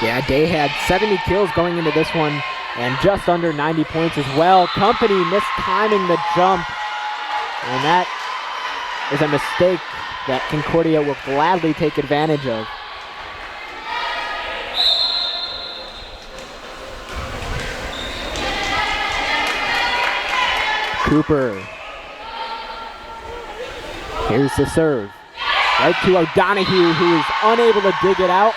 Yeah, Day had 70 kills going into this one and just under 90 points as well. Company mistiming the jump, and that is a mistake that Concordia will gladly take advantage of. Cooper. Here's the serve. Right to O'Donohue, who is unable to dig it out.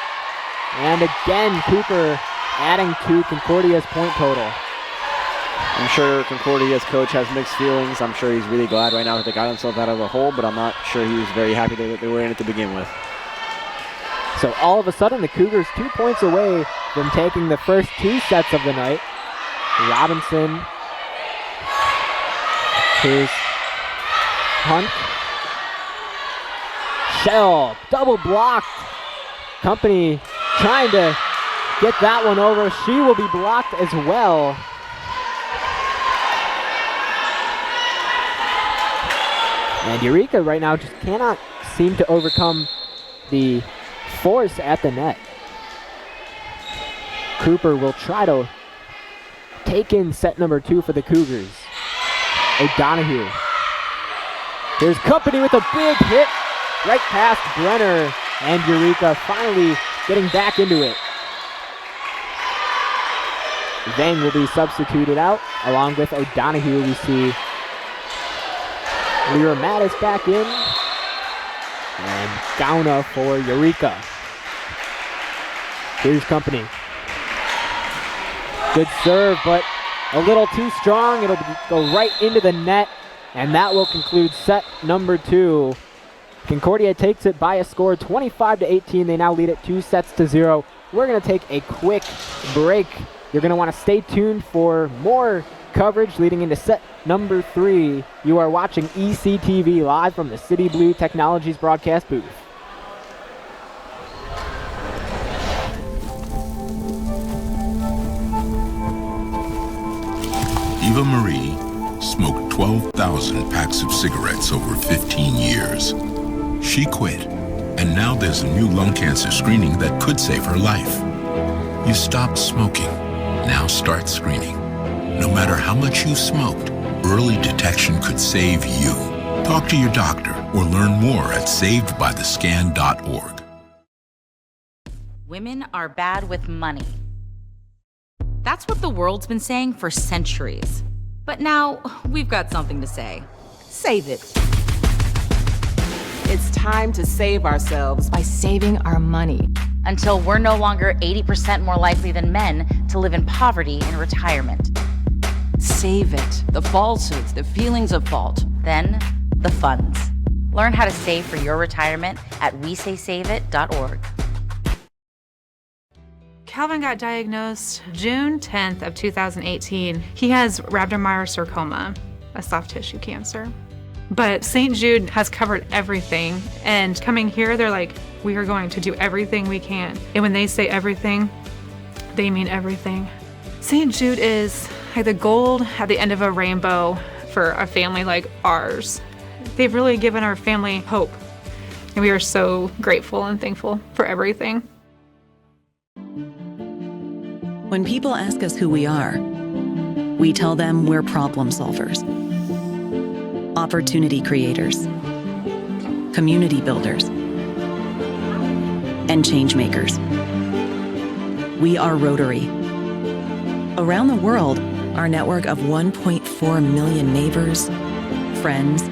And again, Cooper adding to Concordia's point total. I'm sure Concordia's coach has mixed feelings. I'm sure he's really glad right now that they got himself out of the hole, but I'm not sure he was very happy that they were in it to begin with. So all of a sudden, the Cougars 2 points away from taking the first 2 sets of the night. Robinson. Here's Hunt. Shell, double blocked. Company trying to get that one over. She will be blocked as well. And Eureka right now just cannot seem to overcome the force at the net. Cooper will try to take in set number 2 for the Cougars. O'Donohue. Here's Company with a big hit right past Brenner, and Eureka finally getting back into it. Vang will be substituted out. Along with O'Donohue, we see Lyra Mattis back in, and Gauna for Eureka. Here's Company. Good serve, but a little too strong. It'll go right into the net, and that will conclude set number 2. Concordia takes it by a score 25-18. They now lead it 2-0. We're going to take a quick break. You're going to want to stay tuned for more coverage leading into set number 3. You are watching ECTV live from the City Blue Technologies broadcast booth. Eva Marie smoked 12,000 packs of cigarettes over 15 years. She quit, and now there's a new lung cancer screening that could save her life. You stopped smoking. Now start screening. No matter how much you smoked, early detection could save you. Talk to your doctor or learn more at savedbythescan.org. Women are bad with money. That's what the world's been saying for centuries. But now, we've got something to say. Save it. It's time to save ourselves by saving our money. Until we're no longer 80% more likely than men to live in poverty in retirement. Save it. The falsehoods, the feelings of fault. Then, the funds. Learn how to save for your retirement at wesaysaveit.org. Calvin got diagnosed June 10th of 2018. He has rhabdomyosarcoma, a soft tissue cancer. But St. Jude has covered everything, and coming here, they're like, we are going to do everything we can. And when they say everything, they mean everything. St. Jude is like the gold at the end of a rainbow for a family like ours. They've really given our family hope, and we are so grateful and thankful for everything. When people ask us who we are, we tell them we're problem solvers, opportunity creators, community builders, and change makers. We are Rotary. Around the world, our network of 1.4 million neighbors, friends,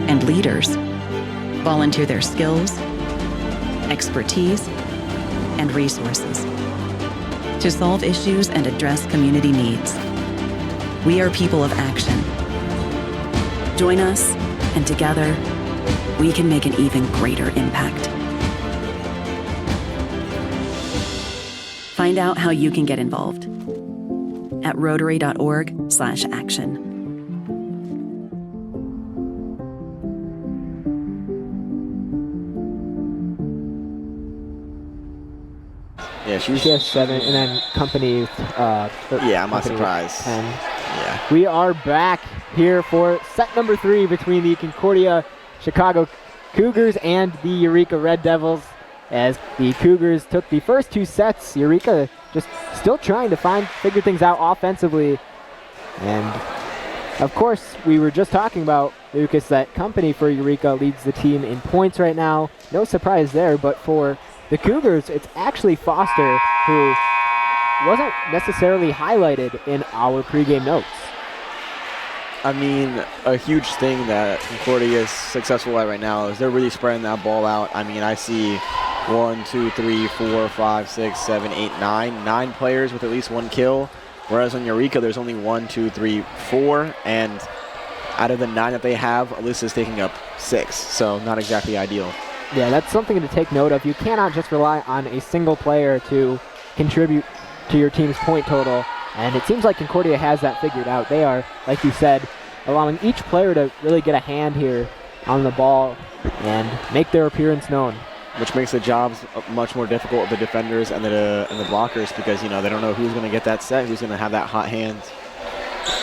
and leaders volunteer their skills, expertise, and resources to solve issues and address community needs. We are people of action. Join us, and together, we can make an even greater impact. Find out how you can get involved at rotary.org/action. Yeah, she has 7, and then company. Yeah, I'm not surprised. 10. Yeah. We are back here for set number 3 between the Concordia Chicago Cougars and the Eureka Red Devils. As the Cougars took the first 2 sets, Eureka just still trying to figure things out offensively. And of course, we were just talking about, Lucas, that company for Eureka leads the team in points right now. No surprise there, but for the Cougars, it's actually Foster, who wasn't necessarily highlighted in our pregame notes. I mean, a huge thing that Concordia is successful at right now is they're really spreading that ball out. I mean, I see 1, 2, 3, 4, 5, 6, 7, 8, 9 players with at least 1 kill, whereas on Eureka there's only 1, 2, 3, 4, and out of the 9 that they have, Alyssa's taking up 6, so not exactly ideal. Yeah, that's something to take note of. You cannot just rely on a single player to contribute to your team's point total, and it seems like Concordia has that figured out. They are, like you said, allowing each player to really get a hand here on the ball and make their appearance known. Which makes the jobs much more difficult of the defenders and the blockers, because, you know, they don't know who's going to get that set, who's going to have that hot hand.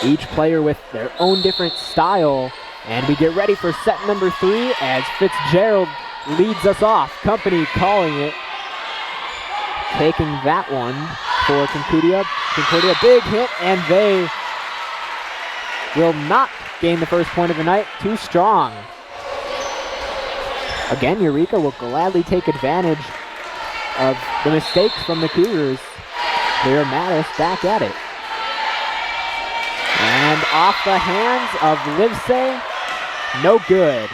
Each player with their own different style, and we get ready for set number 3 as Fitzgerald leads us off. Company calling it. Taking that one for Concordia. Concordia, big hit, and they will not gain the first point of the night. Too strong. Again, Eureka will gladly take advantage of the mistakes from the Cougars. Here, Mattis back at it. And off the hands of Livesey, no good.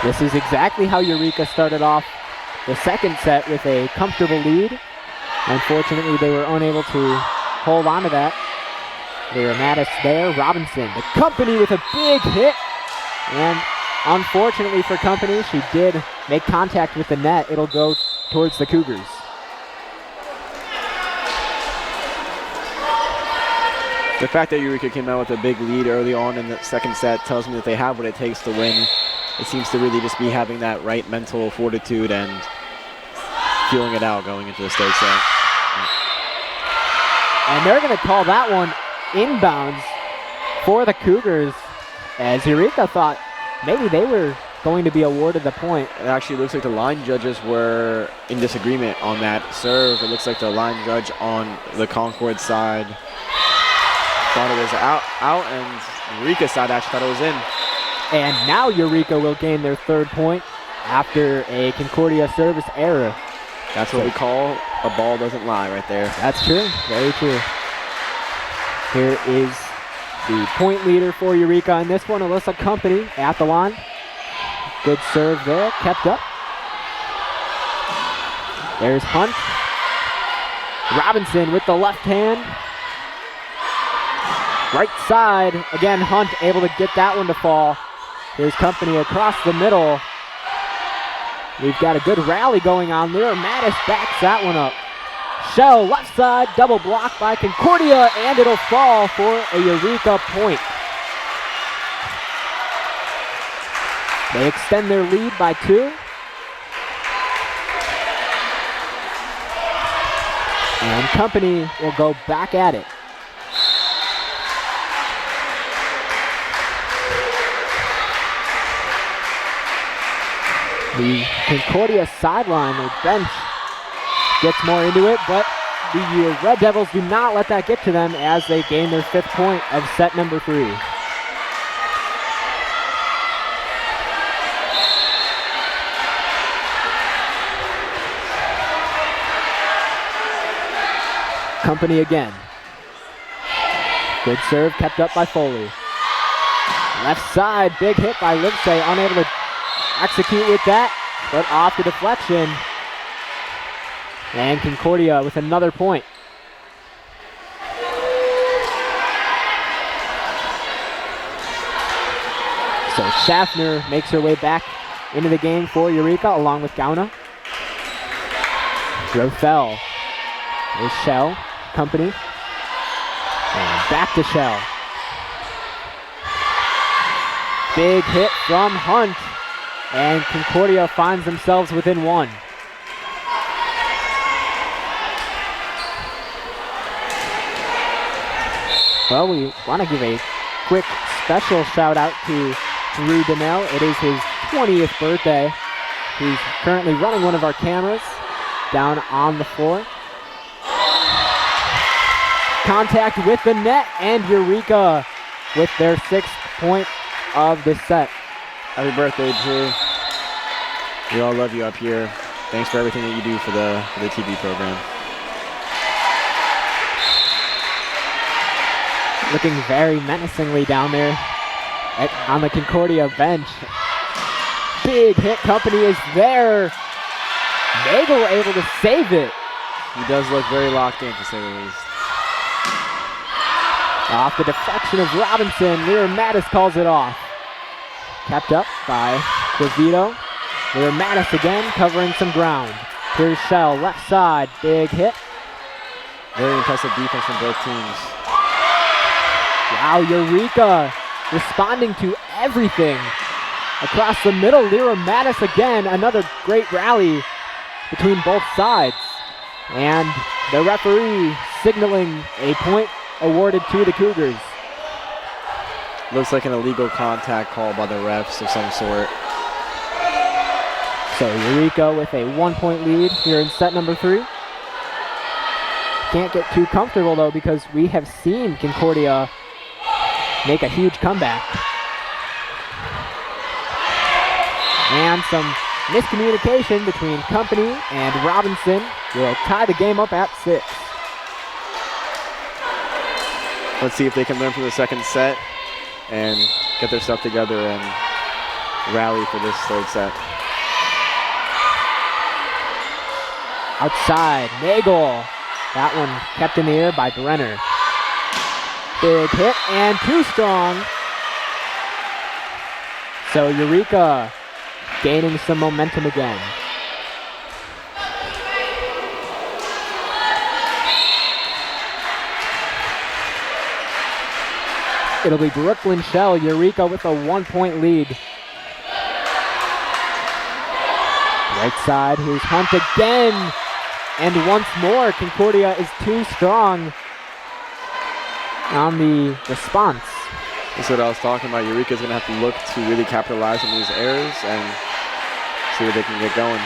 This is exactly how Eureka started off the second set, with a comfortable lead. Unfortunately, they were unable to hold on to that. There, Mattis there, Robinson, the Company with a big hit. And unfortunately for Company, she did make contact with the net. It'll go towards the Cougars. The fact that Eureka came out with a big lead early on in the second set tells me that they have what it takes to win. It seems to really just be having that right mental fortitude and feeling it out going into the third set. And they're going to call that one inbounds for the Cougars, as Eureka thought maybe they were going to be awarded the point. It actually looks like the line judges were in disagreement on that serve. It looks like the line judge on the Concord side thought it was out, and Eureka's side actually thought it was in. And now Eureka will gain their third point after a Concordia service error. That's what we call a ball doesn't lie right there. That's true, very true. Here is the point leader for Eureka in this one, Alyssa Company at the line. Good serve there, kept up. There's Hunt. Robinson with the left hand. Right side, again Hunt able to get that one to fall. Here's Company across the middle. We've got a good rally going on there. Mattis backs that one up. Shell left side, double block by Concordia, and it'll fall for a Eureka point. They extend their lead by 2. And Company will go back at it. The Concordia sideline, the bench, gets more into it, but the Red Devils do not let that get to them as they gain their 5th point of set number 3. Company again. Good serve kept up by Foley. Left side, big hit by Livesey, unable to execute with that, but off the deflection. And Concordia with another point. So Schaffner makes her way back into the game for Eureka along with Gauna. Rothel. There's Shell. Company. And back to Shell. Big hit from Hunt. And Concordia finds themselves within 1. Well, we want to give a quick special shout out to Drew Donnell. It is his 20th birthday. He's currently running one of our cameras down on the floor. Contact with the net, and Eureka with their 6th point of this set. Happy birthday, Drew. We all love you up here. Thanks for everything that you do for the TV program. Looking very menacingly down there on the Concordia bench. Big hit. Company is there. Nagel able to save it. He does look very locked in, to say the least. Off the deflection of Robinson, Lyra Mattis calls it off. Kept up by Quavito. Lyra Mattis again covering some ground. Here's Shell, left side, big hit. Very impressive defense from both teams. Wow, Eureka responding to everything. Across the middle, Lyra Mattis again, another great rally between both sides. And the referee signaling a point awarded to the Cougars. Looks like an illegal contact call by the refs of some sort. So Eureka with a 1-point lead here in set number 3. Can't get too comfortable though, because we have seen Concordia make a huge comeback. And some miscommunication between Company and Robinson will tie the game up at 6. Let's see if they can learn from the second set and get their stuff together and rally for this 3rd set. Outside, Nagel. That one kept in the air by Brenner. Big hit and too strong. So Eureka gaining some momentum again. It'll be Brooklyn Shell, Eureka with a 1-point lead. Right side, here's Hunt again. And once more, Concordia is too strong on the response. That's what I was talking about. Eureka's going to have to look to really capitalize on these errors and see what they can get going.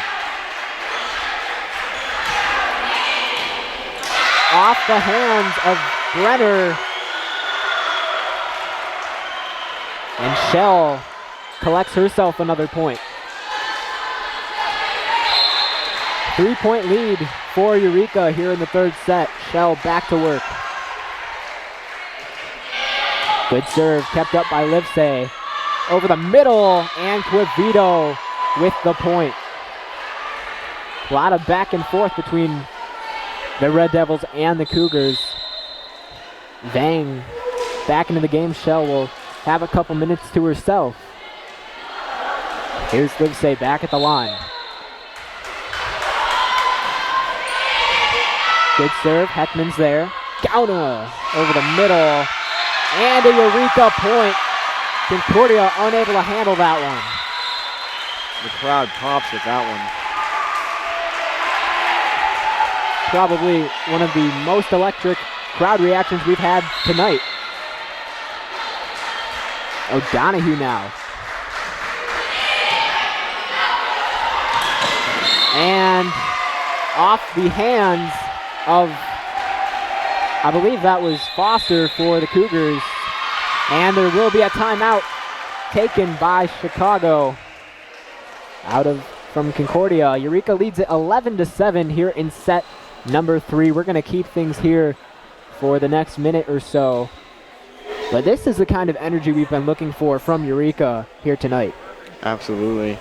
Off the hands of Brenner. And Shell collects herself another point. 3-point lead for Eureka here in the 3rd set. Shell back to work. Good serve kept up by Livesey. Over the middle, and Quavito with the point. A lot of back and forth between the Red Devils and the Cougars. Vang back into the game. Shell will have a couple minutes to herself. Here's Livesey back at the line. Good serve, Heckman's there. Gauna over the middle. And a Eureka point. Concordia unable to handle that one. The crowd pops with that one. Probably one of the most electric crowd reactions we've had tonight. O'Donohue now. And off the hands of, I believe that was Foster for the Cougars. And there will be a timeout taken by Chicago from Concordia. Eureka leads it 11-7 here in set number 3. We're going to keep things here for the next minute or so. But this is the kind of energy we've been looking for from Eureka here tonight. Absolutely.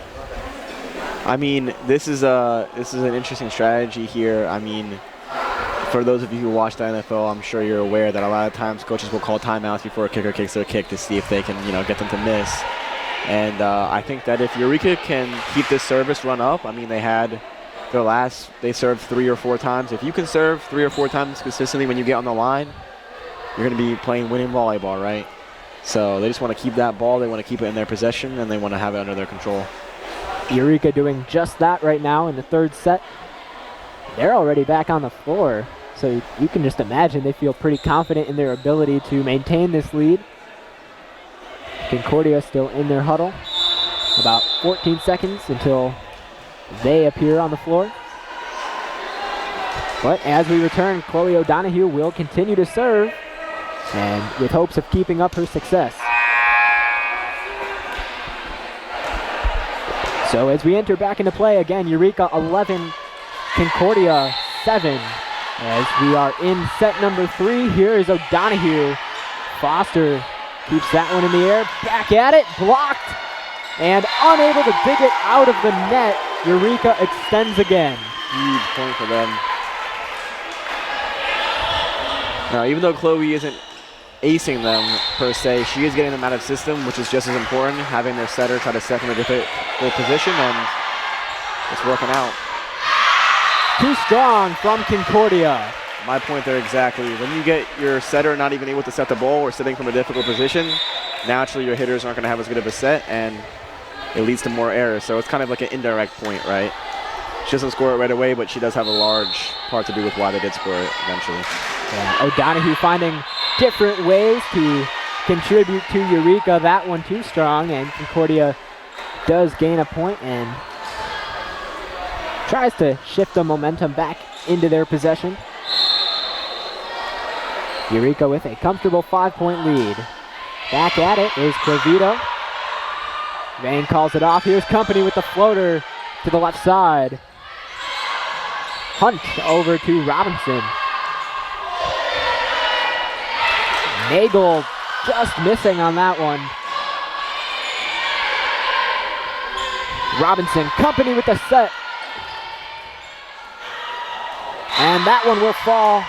I mean, this is an interesting strategy here. I mean, for those of you who watch the NFL, I'm sure you're aware that a lot of times coaches will call timeouts before a kicker kicks their kick to see if they can, get them to miss. And I think that if Eureka can keep this service run up, I mean, they served 3 or 4 times. If you can serve 3 or 4 times consistently when you get on the line, you're going to be playing winning volleyball, right? So they just want to keep that ball. They want to keep it in their possession, and they want to have it under their control. Eureka doing just that right now in the third set. They're already back on the floor, so you can just imagine they feel pretty confident in their ability to maintain this lead. Concordia still in their huddle. About 14 seconds until they appear on the floor. But as we return, Chloe O'Donohue will continue to serve, and with hopes of keeping up her success. So as we enter back into play again, Eureka 11, Concordia 7. As we are in set number 3, here is O'Donohue. Foster keeps that one in the air, back at it, blocked, and unable to dig it out of the net. Eureka extends again. Huge point for them. Now, even though Chloe isn't acing them per se, she is getting them out of system, which is just as important, having their setter try to set them in a difficult position, and it's working out. Too strong from Concordia. My point there exactly. When you get your setter not even able to set the ball or sitting from a difficult position, naturally your hitters aren't going to have as good of a set, and it leads to more errors. So it's kind of like an indirect point, right? She doesn't score it right away, but she does have a large part to do with why they did score it eventually. Yeah, O'Donohue finding different ways to contribute to Eureka. That one too strong, and Concordia does gain a point and tries to shift the momentum back into their possession. Eureka with a comfortable 5-point lead. Back at it is Clavito. Vane calls it off. Here's Company with the floater to the left side. Hunt over to Robinson. Nagel just missing on that one. Robinson, Company with the set. And that one will fall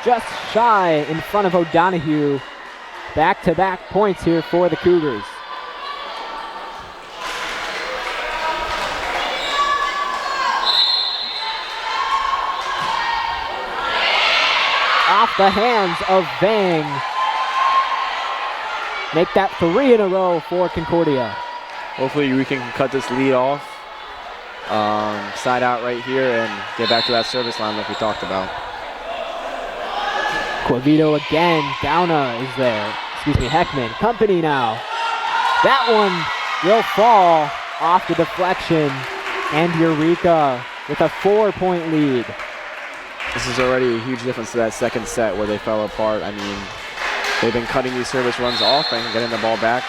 just shy in front of O'Donohue. Back-to-back points here for the Cougars. Off the hands of Vang. Make that 3 in a row for Concordia. Hopefully we can cut this lead off. Side out right here and get back to that service line like we talked about. Quavito again. Downa is there. Heckman. Company now. That one will fall off the deflection. And Eureka with a 4-point lead. This is already a huge difference to that second set where they fell apart. I mean, they've been cutting these service runs off and getting the ball back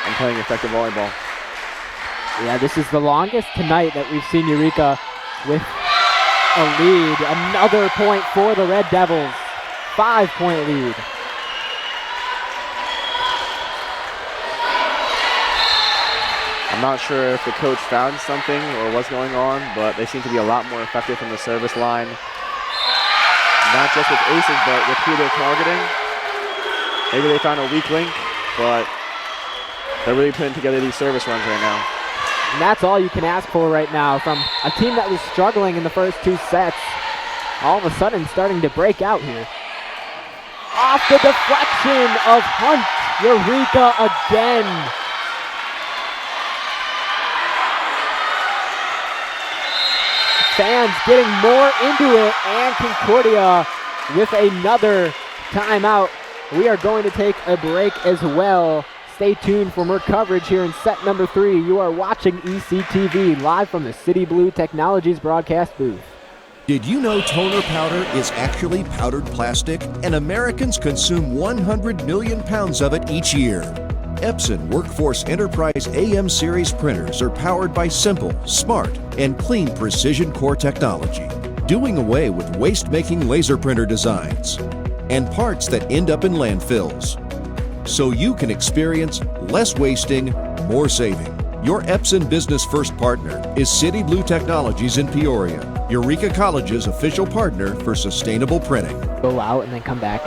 and playing effective volleyball. Yeah, this is the longest tonight that we've seen Eureka with a lead. Another point for the Red Devils. 5-point lead. I'm not sure if the coach found something or what's going on, but they seem to be a lot more effective from the service line. Not just with aces, but with who they're targeting. Maybe they found a weak link, but they're really putting together these service runs right now. And that's all you can ask for right now from a team that was struggling in the first 2 sets. All of a sudden starting to break out here. Off the deflection of Hunt. Eureka again. Fans getting more into it, and Concordia with another timeout. We are going to take a break as well. Stay tuned for more coverage here in set number 3. You are watching ECTV live from the City Blue Technologies broadcast booth. Did you know toner powder is actually powdered plastic, and Americans consume 100 million pounds of it each year? Epson Workforce Enterprise AM series printers are powered by simple, smart, and clean precision core technology, doing away with waste-making laser printer designs and parts that end up in landfills, so you can experience less wasting, more saving. Your Epson Business First partner is City Blue Technologies in Peoria, Eureka College's official partner for sustainable printing. Go out and then come back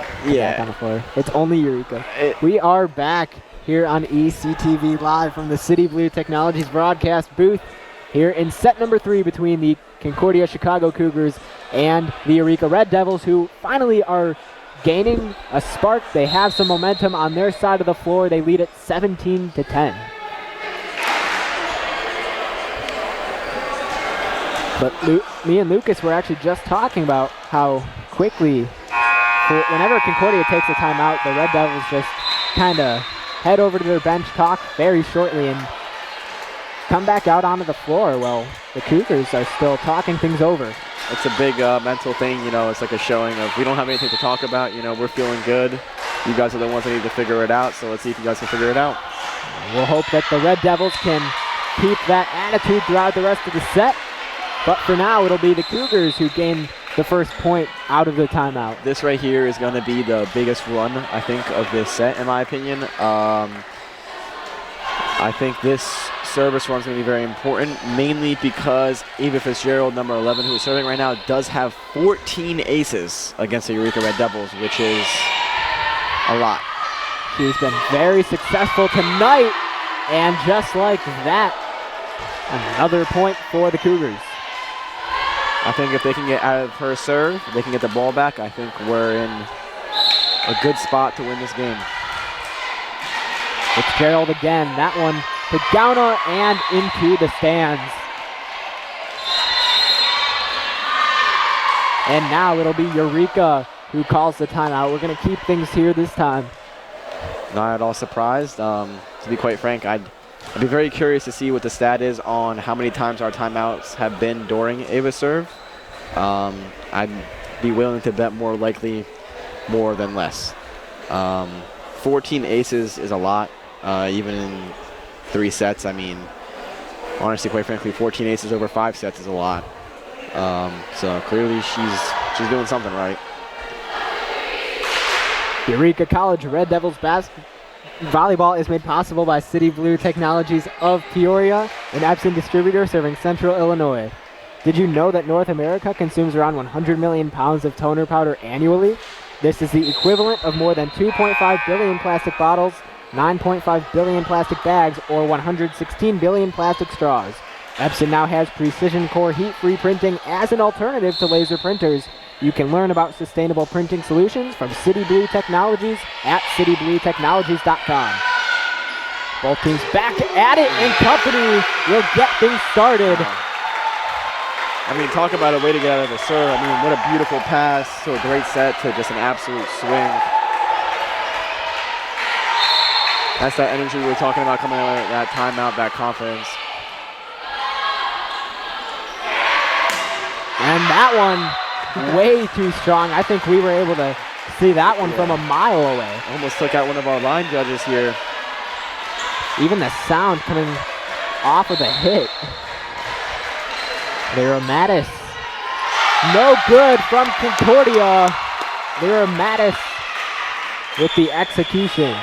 on the floor. It's only Eureka. We are back here on ECTV live from the City Blue Technologies broadcast booth here in set number 3 between the Concordia Chicago Cougars and the Eureka Red Devils, who finally are gaining a spark. They have some momentum on their side of the floor. They lead it 17-10. But me and Lucas were actually just talking about how quickly, whenever Concordia takes a timeout, the Red Devils just kind of head over to their bench, talk very shortly, and come back out onto the floor. Well, the Cougars are still talking things over. It's a big mental thing, you know. It's like a showing of we don't have anything to talk about, you know. We're feeling good. You guys are the ones that need to figure it out, so let's see if you guys can figure it out. We'll hope that the Red Devils can keep that attitude throughout the rest of the set. But for now, it'll be the Cougars who gain the first point out of the timeout. This right here is going to be the biggest run, I think, of this set, in my opinion. I think this service run is going to be very important, mainly because Eva Fitzgerald, number 11, who is serving right now, does have 14 aces against the Eureka Red Devils, which is a lot. She's been very successful tonight, and just like that, another point for the Cougars. I think if they can get out of her serve, they can get the ball back, I think we're in a good spot to win this game. Fitzgerald again, that one to Gauna and into the stands. And now it'll be Eureka who calls the timeout. We're going to keep things here this time. Not at all surprised. To be quite frank, I'd be very curious to see what the stat is on how many times our timeouts have been during Ava's serve. I'd be willing to bet more likely more than less. 14 aces is a lot, even in 3 sets. I mean, honestly, quite frankly, 14 aces over 5 sets is a lot. So clearly she's doing something right. Eureka College Red Devils volleyball is made possible by City Blue Technologies of Peoria, an Epson distributor serving Central Illinois. Did you know that North America consumes around 100 million pounds of toner powder annually? This is the equivalent of more than 2.5 billion plastic bottles, 9.5 billion plastic bags, or 116 billion plastic straws. Epson now has precision core heat-free printing as an alternative to laser printers. You can learn about sustainable printing solutions from City Blue Technologies at citybluetechnologies.com. Both teams back at it, and company will get things started. I mean, talk about a way to get out of the serve. I mean, what a beautiful pass to a great set to just an absolute swing. That's that energy we were talking about coming out of that timeout, that confidence. And that one, way too strong. I think we were able to see that one from a mile away. Almost took out one of our line judges here. Even the sound coming off of the hit. Lyra Mattis. No good from Concordia. Lyra Mattis with the execution.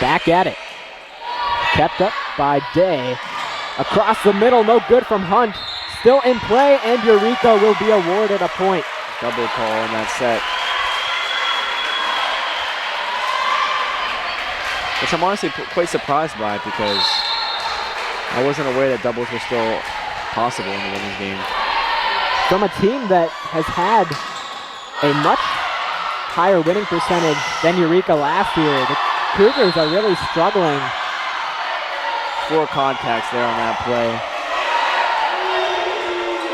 Back at it. Kept up by Day. Across the middle, no good from Hunt. Still in play, and Eureka will be awarded a point. Double call in that set. Which I'm honestly quite surprised by, because I wasn't aware that doubles were still possible in the women's game. From a team that has had a much higher winning percentage than Eureka last year, the Cougars are really struggling. 4 contacts there on that play.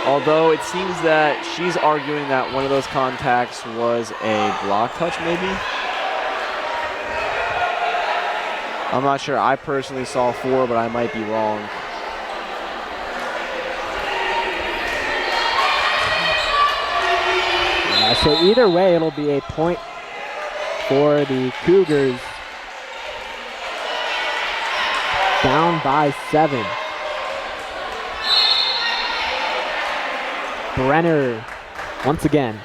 Although it seems that she's arguing that one of those contacts was a block touch, maybe. I'm not sure. I personally saw 4, but I might be wrong. So either way, it'll be a point for the Cougars. Down by 7. Brenner once again.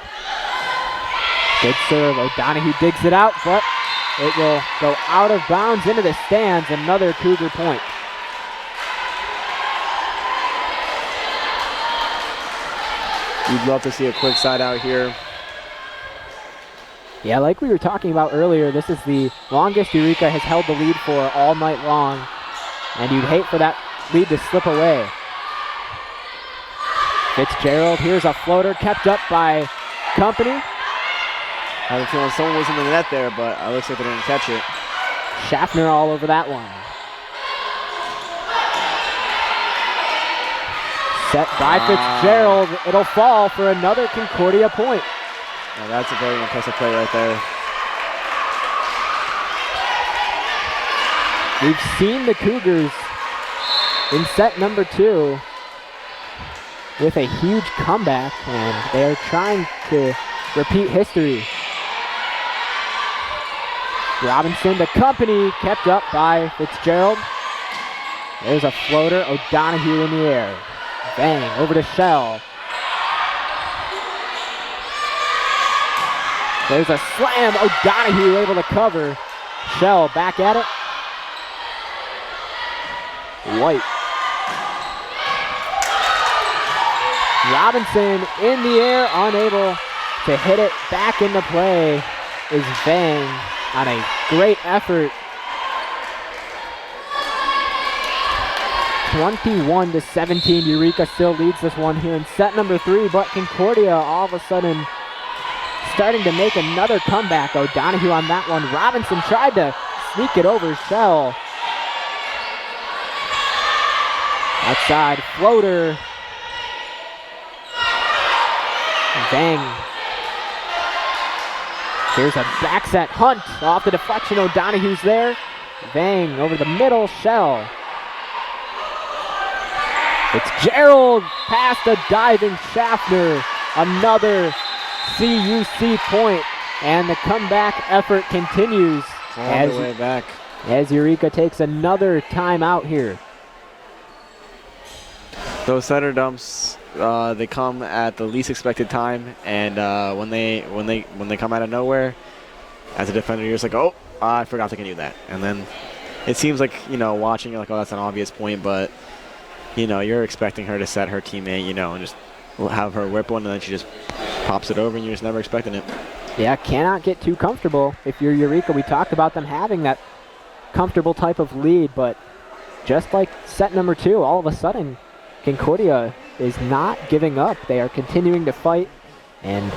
Good serve. O'Donoghue digs it out, but it will go out of bounds into the stands. Another Cougar point. You'd love to see a quick side out here. Yeah, like we were talking about earlier, this is the longest Eureka has held the lead for all night long, and you'd hate for that lead to slip away. Fitzgerald, here's a floater kept up by Company. I have a feeling someone was in the net there, but it looks like they didn't catch it. Schaffner all over that one. Set by Fitzgerald. It'll fall for another Concordia point. Now that's a very impressive play right there. We've seen the Cougars in set number 2 with a huge comeback, and they're trying to repeat history. Robinson to Company, kept up by Fitzgerald. There's a floater, O'Donoghue in the air. Bang, over to Shell. There's a slam, O'Donoghue able to cover. Shell back at it. White. Robinson in the air, unable to hit it back into play is Vang on a great effort. 21-17, Eureka still leads this one here in set number 3, but Concordia all of a sudden starting to make another comeback. O'Donoghue on that one. Robinson tried to sneak it over Shell. Outside floater. Bang. Here's a back set. Hunt off the deflection. O'Donoghue's there. Bang over the middle. Shell. Fitzgerald past a diving Schaffner. Another CUC point, and the comeback effort continues all the way back as Eureka takes another timeout here. Those center dumps, they come at the least expected time, and when they come out of nowhere, as a defender, you're just like, oh, I forgot they can do that, and then it seems like, you know, watching, you're like, oh, that's an obvious point, but you know, you're expecting her to set her teammate, you know, and just have her whip one, and then she just pops it over, and you're just never expecting it. Yeah, cannot get too comfortable if you're Eureka. We talked about them having that comfortable type of lead, but just like set number 2, all of a sudden, Concordia is not giving up. They are continuing to fight, and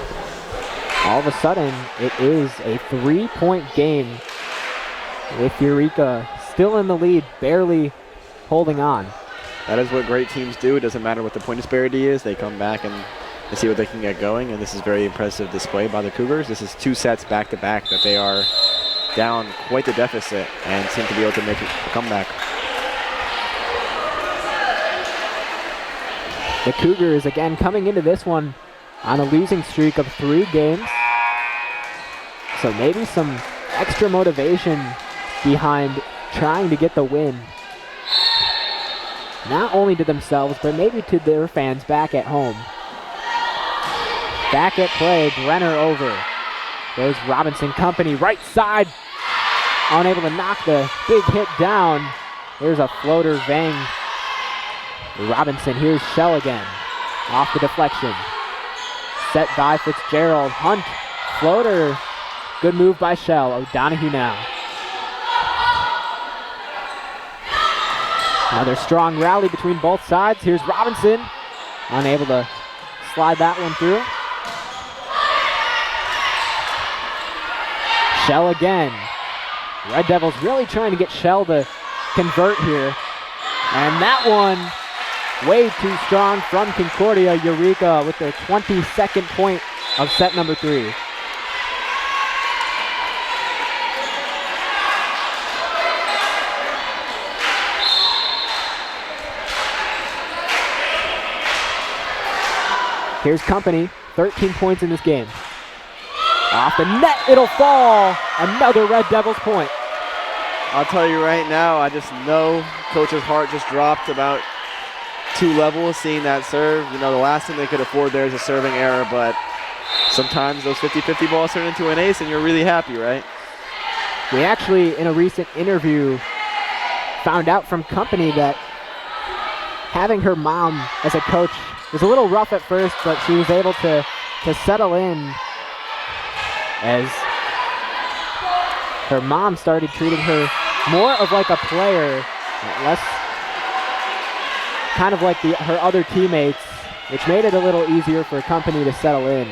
all of a sudden, it is a 3-point game with Eureka still in the lead, barely holding on. That is what great teams do. It doesn't matter what the point disparity is. They come back and they see what they can get going, and this is very impressive display by the Cougars. This is 2 sets back-to-back that they are down quite the deficit and seem to be able to make a comeback. The Cougars again coming into this one on a losing streak of 3 games. So maybe some extra motivation behind trying to get the win. Not only to themselves, but maybe to their fans back at home. Back at play, Brenner over. There's Robinson Company, right side. Unable to knock the big hit down. There's a floater, Vang. Robinson, here's Shell again. Off the deflection. Set by Fitzgerald. Hunt, floater. Good move by Shell. O'Donoghue now. Another strong rally between both sides. Here's Robinson. Unable to slide that one through. Shell again. Red Devils really trying to get Shell to convert here. And that one way too strong from Concordia. Eureka with their 22nd point of set number 3. Here's Company, 13 points in this game. Off the net, it'll fall. Another Red Devils point. I'll tell you right now, I just know Coach's heart just dropped about 2 levels seeing that serve. You know, the last thing they could afford there is a serving error, but sometimes those 50-50 balls turn into an ace and you're really happy, right? We actually, in a recent interview, found out from Company that having her mom as a coach was a little rough at first, but she was able to settle in as her mom started treating her more of like a player, less kind of like her other teammates, which made it a little easier for Company to settle in.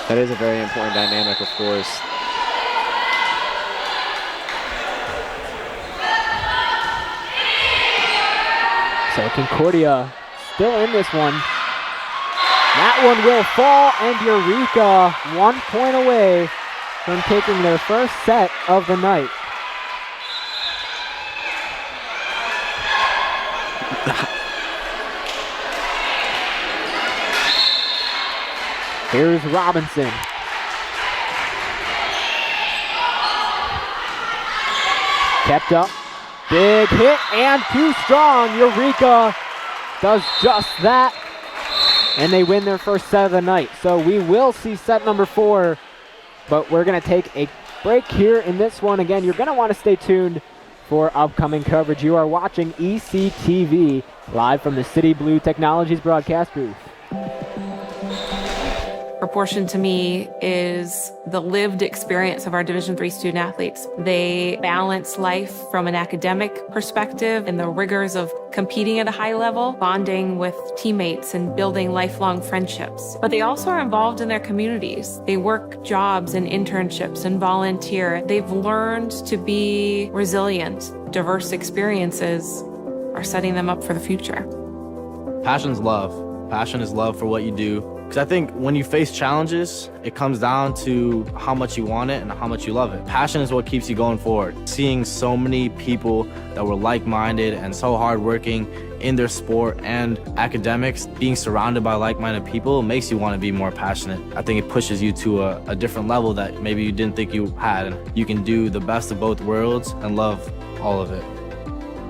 That is a very important dynamic, of course. So Concordia still in this one. That one will fall, and Eureka 1 point away from taking their first set of the night. Here's Robinson. Kept up. Big hit and too strong. Eureka does just that. And they win their first set of the night. So we will see set number 4, but we're going to take a break here in this one. Again, you're going to want to stay tuned for upcoming coverage. You are watching ECTV live from the City Blue Technologies broadcast booth. Proportion to me is the lived experience of our Division III student athletes. They balance life from an academic perspective and the rigors of competing at a high level, bonding with teammates and building lifelong friendships. But they also are involved in their communities. They work jobs and internships and volunteer. They've learned to be resilient. Diverse experiences are setting them up for the future. Passion's love. Passion is love for what you do. Because I think when you face challenges, it comes down to how much you want it and how much you love it. Passion is what keeps you going forward. Seeing so many people that were like-minded and so hardworking in their sport and academics, being surrounded by like-minded people makes you want to be more passionate. I think it pushes you to a different level that maybe you didn't think you had. And you can do the best of both worlds and love all of it.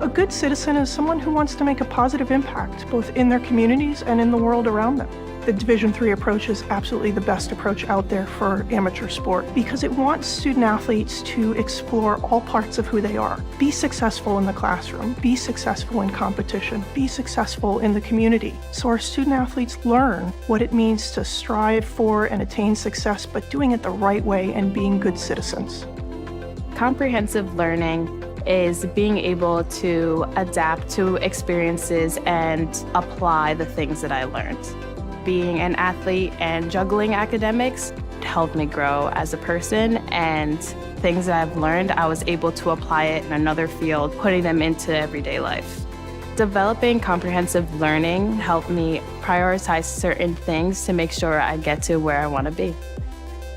A good citizen is someone who wants to make a positive impact, both in their communities and in the world around them. The Division III approach is absolutely the best approach out there for amateur sport because it wants student athletes to explore all parts of who they are. Be successful in the classroom, be successful in competition, be successful in the community. So our student athletes learn what it means to strive for and attain success, but doing it the right way and being good citizens. Comprehensive learning is being able to adapt to experiences and apply the things that I learned. Being an athlete and juggling academics helped me grow as a person, and things that I've learned, I was able to apply it in another field, putting them into everyday life. Developing comprehensive learning helped me prioritize certain things to make sure I get to where I want to be.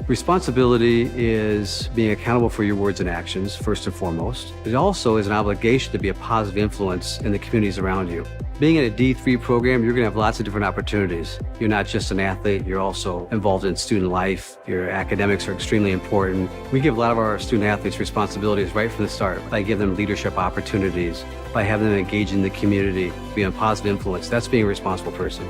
Responsibility is being accountable for your words and actions, first and foremost. It also is an obligation to be a positive influence in the communities around you. Being in a D3 program, you're going to have lots of different opportunities. You're not just an athlete, you're also involved in student life. Your academics are extremely important. We give a lot of our student athletes responsibilities right from the start by giving them leadership opportunities, by having them engage in the community, be a positive influence. That's being a responsible person.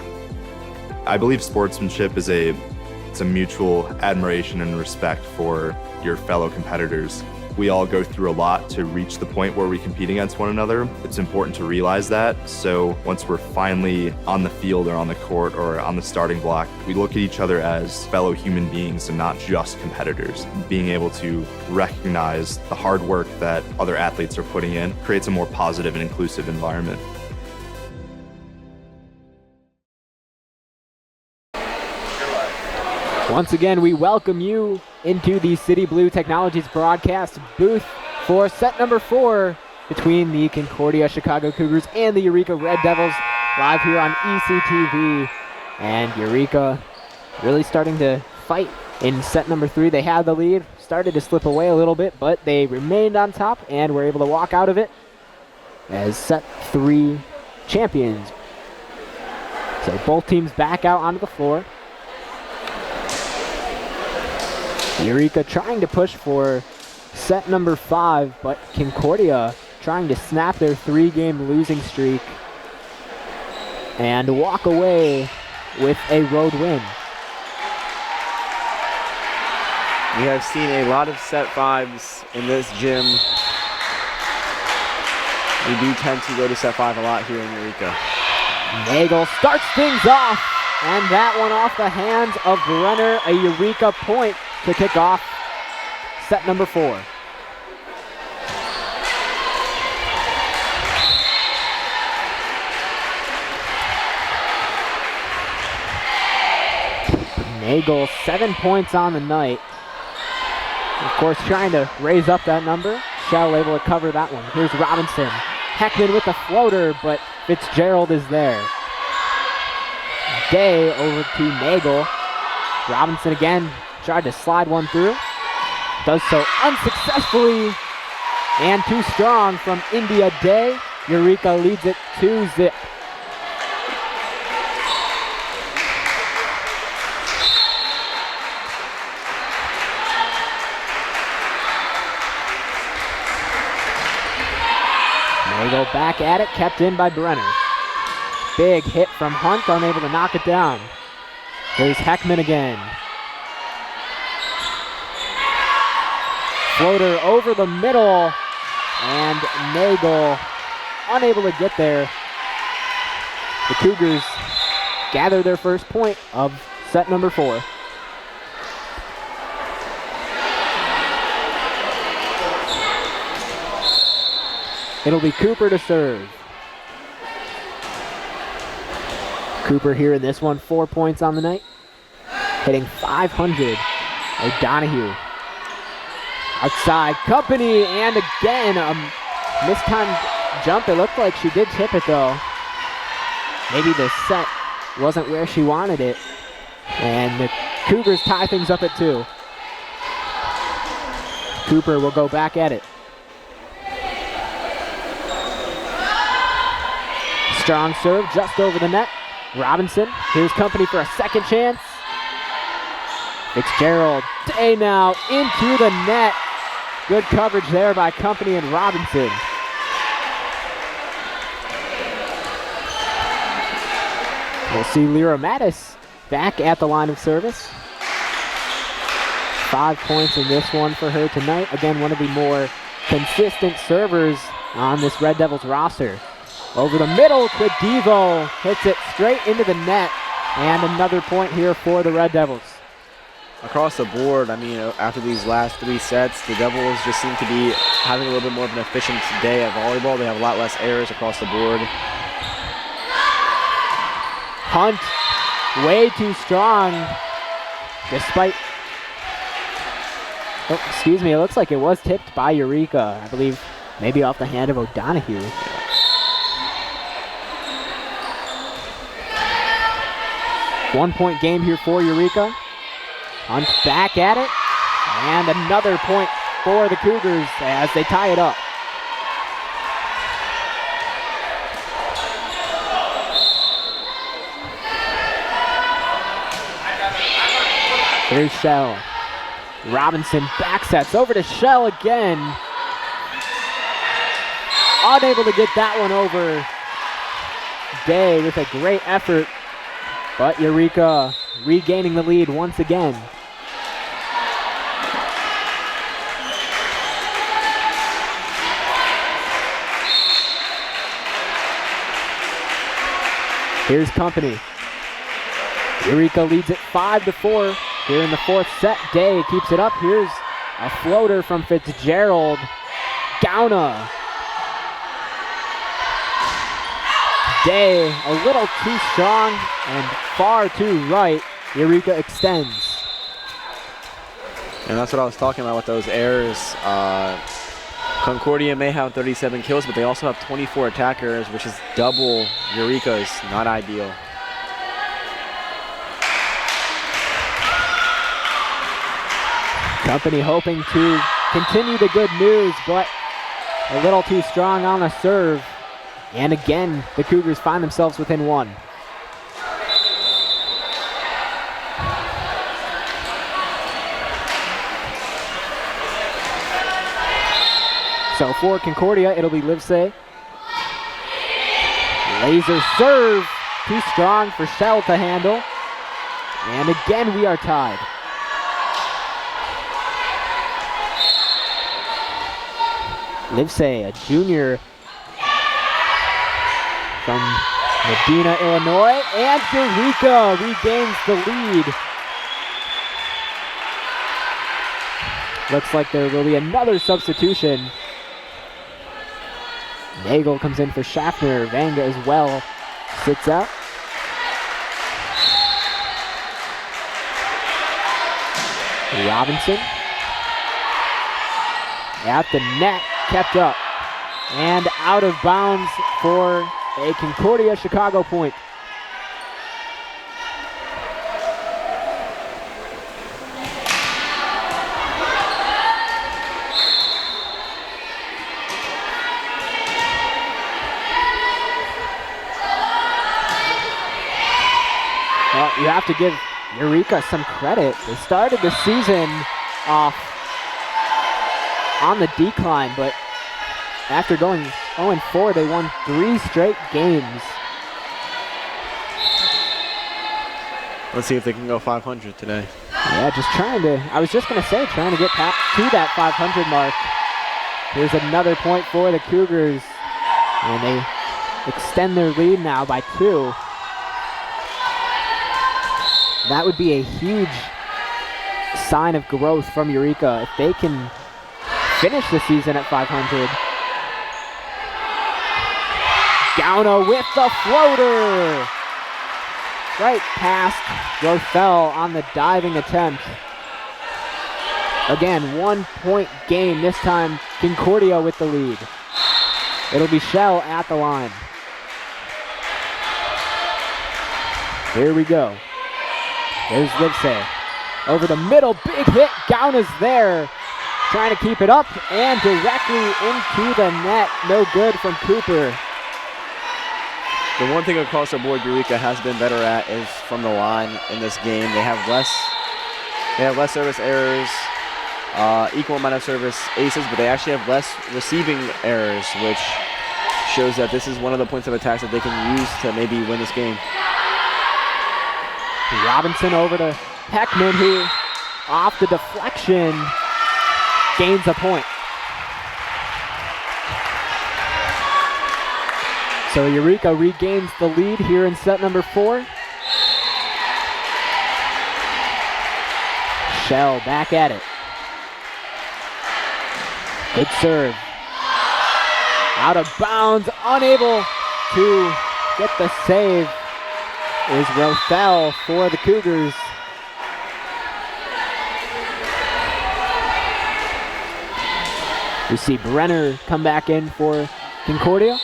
I believe sportsmanship is it's a mutual admiration and respect for your fellow competitors. We all go through a lot to reach the point where we compete against one another. It's important to realize that. So once we're finally on the field or on the court or on the starting block, we look at each other as fellow human beings and not just competitors. Being able to recognize the hard work that other athletes are putting in creates a more positive and inclusive environment. Once again, we welcome you into the City Blue Technologies broadcast booth for set number 4 between the Concordia Chicago Cougars and the Eureka Red Devils live here on ECTV. And Eureka really starting to fight in set number 3. They had the lead, started to slip away a little bit, but they remained on top and were able to walk out of it as set 3 champions. So both teams back out onto the floor. Eureka trying to push for set number 5, but Concordia trying to snap their 3-game losing streak and walk away with a road win. We have seen a lot of set 5s in this gym. We do tend to go to set 5 a lot here in Eureka. Nagel starts things off, and that one off the hands of Brenner, a Eureka point to kick off set number 4. Nagel, 7 points on the night. Of course, trying to raise up that number. Shell able to cover that one. Here's Robinson. Heckman with the floater, but Fitzgerald is there. Day over to Nagel. Robinson again tried to slide one through. Does so unsuccessfully and too strong from India Day. Eureka leads it 2-0. Nagel back at it, kept in by Brenner. Big hit from Hunt, unable to knock it down. Here's Heckman again. Floater over the middle, and Nagel unable to get there. The Cougars gather their first point of set number 4. It'll be Cooper to serve. Cooper here in this one, 4 points on the night. Hitting .500. O'Donohue. Outside, Company, and again, a mistimed jump. It looked like she did tip it though. Maybe the set wasn't where she wanted it. And the Cougars tie things up at 2. Cooper will go back at it. Strong serve just over the net. Robinson, here's Company for a second chance. Fitzgerald, Day now into the net. Good coverage there by Company and Robinson. We'll see Lyra Mattis back at the line of service. 5 points in this one for her tonight. Again, one of the more consistent servers on this Red Devils roster. Over the middle, quick Devo hits it straight into the net, and another point here for the Red Devils. Across the board, I mean, after these last 3 sets, the Devils just seem to be having a little bit more of an efficient day at volleyball. They have a lot less errors across the board. Hunt, way too strong, despite, oh, excuse me, it looks like it was tipped by Eureka, I believe, maybe off the hand of O'Donohue. 1 point game here for Eureka. Hunt back at it. And another point for the Cougars as they tie it up. Here's Shell. Robinson back sets over to Shell again. Unable to get that one over. Day with a great effort. But Eureka regaining the lead once again. Here's Company. Eureka leads it 5-4 here in the 4th set. Day keeps it up. Here's a floater from Fitzgerald. Gauna. Day a little too strong and far too right. Eureka extends. And that's what I was talking about with those errors. Concordia may have 37 kills, but they also have 24 attackers, which is double Eureka's. Not ideal. Company hoping to continue the good news, but a little too strong on the serve. And again, the Cougars find themselves within one. So for Concordia, it'll be Livesey. Laser serve, too strong for Shell to handle. And again, we are tied. Livesey, a junior from Medina, Illinois, and Eureka regains the lead. Looks like there will be another substitution. Nagel comes in for Schaffner. Vanga as well sits out. Robinson at the net, kept up and out of bounds for a Concordia Chicago point. Well, you have to give Eureka some credit. They started the season off on the decline, but after going 0-4, they won 3 straight games. Let's see if they can go 500 today. Yeah, trying to get to that 500 mark. Here's another point for the Cougars, and they extend their lead now by 2. That would be a huge sign of growth from Eureka if they can finish the season at 500. Gauna with the floater. Right past Rothel on the diving attempt. Again, 1-point game. This time, Concordia with the lead. It'll be Shell at the line. Here we go. There's Livesey. Over the middle, big hit. Gauna's there. Trying to keep it up and directly into the net. No good from Cooper. The one thing across the board Eureka has been better at is from the line in this game. They have less service errors, equal amount of service aces, but they actually have less receiving errors, which shows that this is one of the points of attack that they can use to maybe win this game. Robinson over to Heckman, who off the deflection gains a point. So Eureka regains the lead here in set number 4. Shell back at it. Good serve. Out of bounds, unable to get the save is Rothel for the Cougars. We see Brenner come back in for Concordia.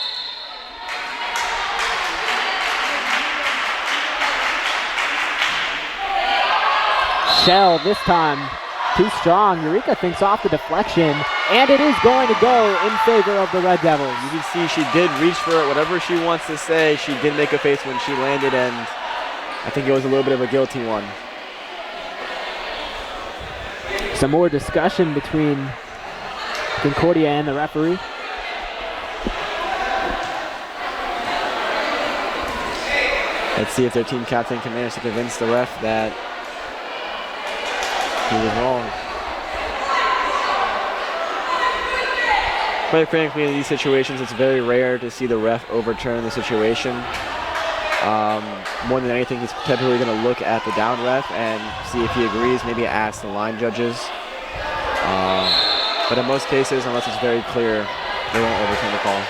Shell this time too strong. Eureka thinks off the deflection, and it is going to go in favor of the Red Devils. You can see she did reach for it, whatever she wants to say. She did make a face when she landed, and I think it was a little bit of a guilty one. Some more discussion between Concordia and the referee. Let's see if their team captain can manage to convince the ref that he was wrong. Quite frankly, in these situations, it's very rare to see the ref overturn the situation. More than anything, he's typically going to look at the down ref and see if he agrees, maybe ask the line judges. But in most cases, unless it's very clear, they won't overturn the call.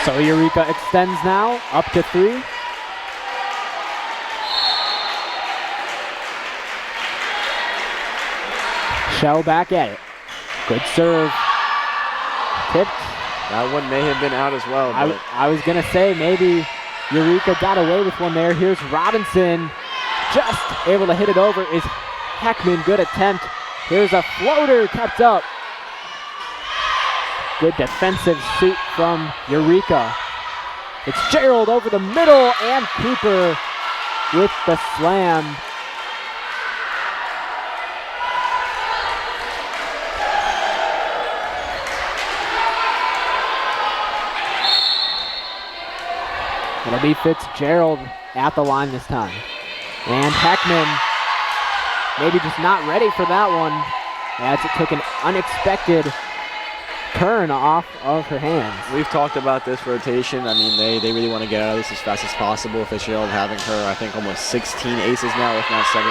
So Eureka extends now, up to 3. Shell back at it. Good serve. Tipped. That one may have been out as well. I was going to say maybe Eureka got away with one there. Here's Robinson. Just able to hit it over is Heckman. Good attempt. Here's a floater kept up. Good defensive suit from Eureka. Fitzgerald over the middle and Cooper with the slam. It'll be Fitzgerald at the line this time. And Heckman maybe just not ready for that one as it took an unexpected turn off of her hands. We've talked about this rotation. I mean, they really want to get out of this as fast as possible. Fitzgerald having her, I think, almost 16 aces now, if not 17.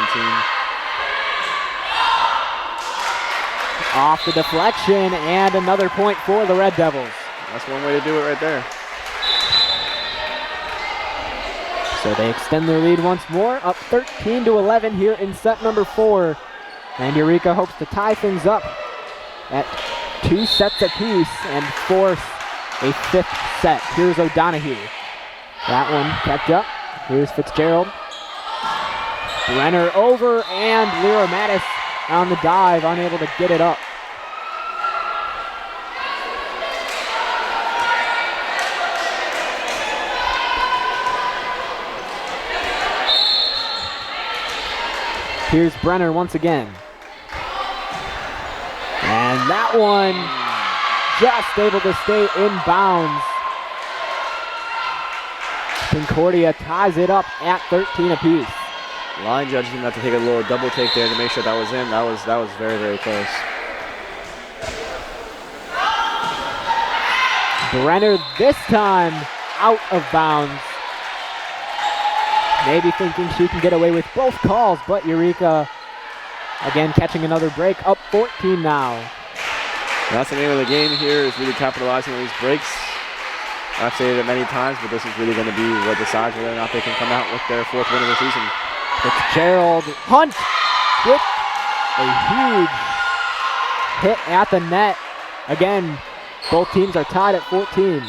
Off the deflection and another point for the Red Devils. That's one way to do it right there. So they extend their lead once more, up 13-11 here in set number 4. And Eureka hopes to tie things up at 2 sets apiece and force a 5th set. Here's O'Donohue. That one kept up. Here's Fitzgerald. Brenner over and Lyra Mattis on the dive, unable to get it up. Here's Brenner once again. And that one just able to stay in bounds. Concordia ties it up at 13 apiece. Line judge didn't have to take a little double take there to make sure that was in. That was very, very close. Brenner this time out of bounds. Maybe thinking she can get away with both calls, but Eureka again catching another break, up 14 now. That's the name of the game here, is really capitalizing on these breaks. I've said it many times, but this is really going to be what decides whether or not they can come out with their 4th win of the season. Fitzgerald Hunt with a huge hit at the net. Again, both teams are tied at 14.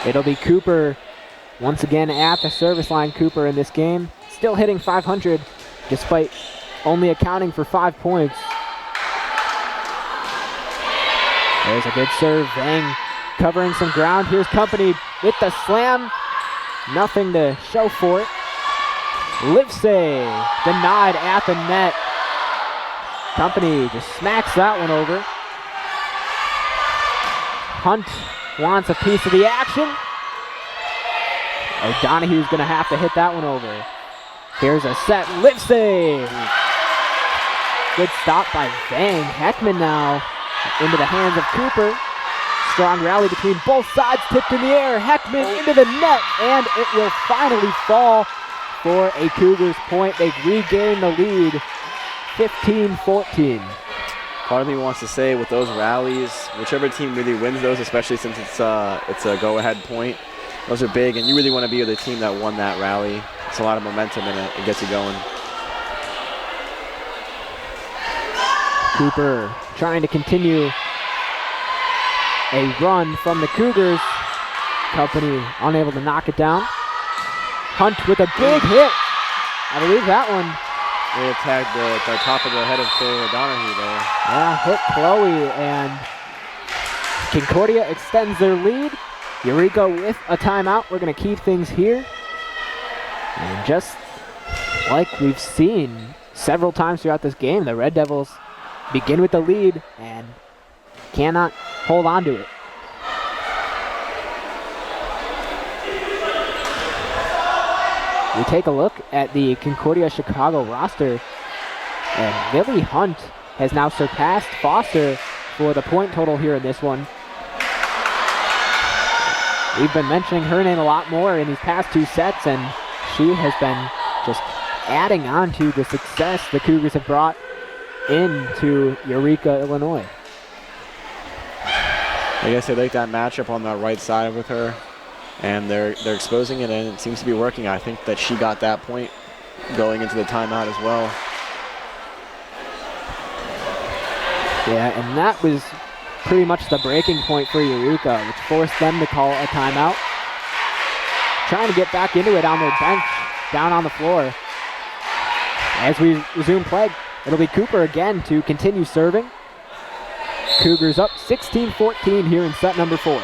It'll be Cooper once again at the service line. Cooper in this game, still hitting 500 despite only accounting for 5 points. There's a good serve. Vang covering some ground. Here's Company with the slam. Nothing to show for it. Livesey denied at the net. Company just smacks that one over. Hunt wants a piece of the action. O'Donohue's going to have to hit that one over. Here's a set. Livesey. Good stop by Vang. Heckman now into the hands of Cooper. Strong rally between both sides. Tipped in the air. Heckman into the net. And it will finally fall for a Cougars point. They've regained the lead. 15-14. Part of me wants to say with those rallies, whichever team really wins those, especially since it's a go-ahead point, those are big, and you really want to be with the team that won that rally. It's a lot of momentum in it. It gets you going. Cooper trying to continue a run from the Cougars. Company unable to knock it down. Hunt with a big hit. I believe that one. They tagged the top of the head of Chloe O'Donohue there. Yeah, hit Chloe, and Concordia extends their lead. Eureka with a timeout. We're going to keep things here. And just like we've seen several times throughout this game, the Red Devils begin with the lead and cannot hold on to it. We take a look at the Concordia Chicago roster, and Lily Hunt has now surpassed Foster for the point total here in this one. We've been mentioning her name a lot more in these past 2 sets, and she has been just adding on to the success the Cougars have brought into Eureka, Illinois. I guess they like that matchup on the right side with her. and they're exposing it, and it seems to be working. I think that she got that point going into the timeout as well. Yeah, and that was pretty much the breaking point for Eureka, which forced them to call a timeout. Trying to get back into it on their bench, down on the floor. As we resume play, it'll be Cooper again to continue serving. Cougars up 16-14 here in set number 4.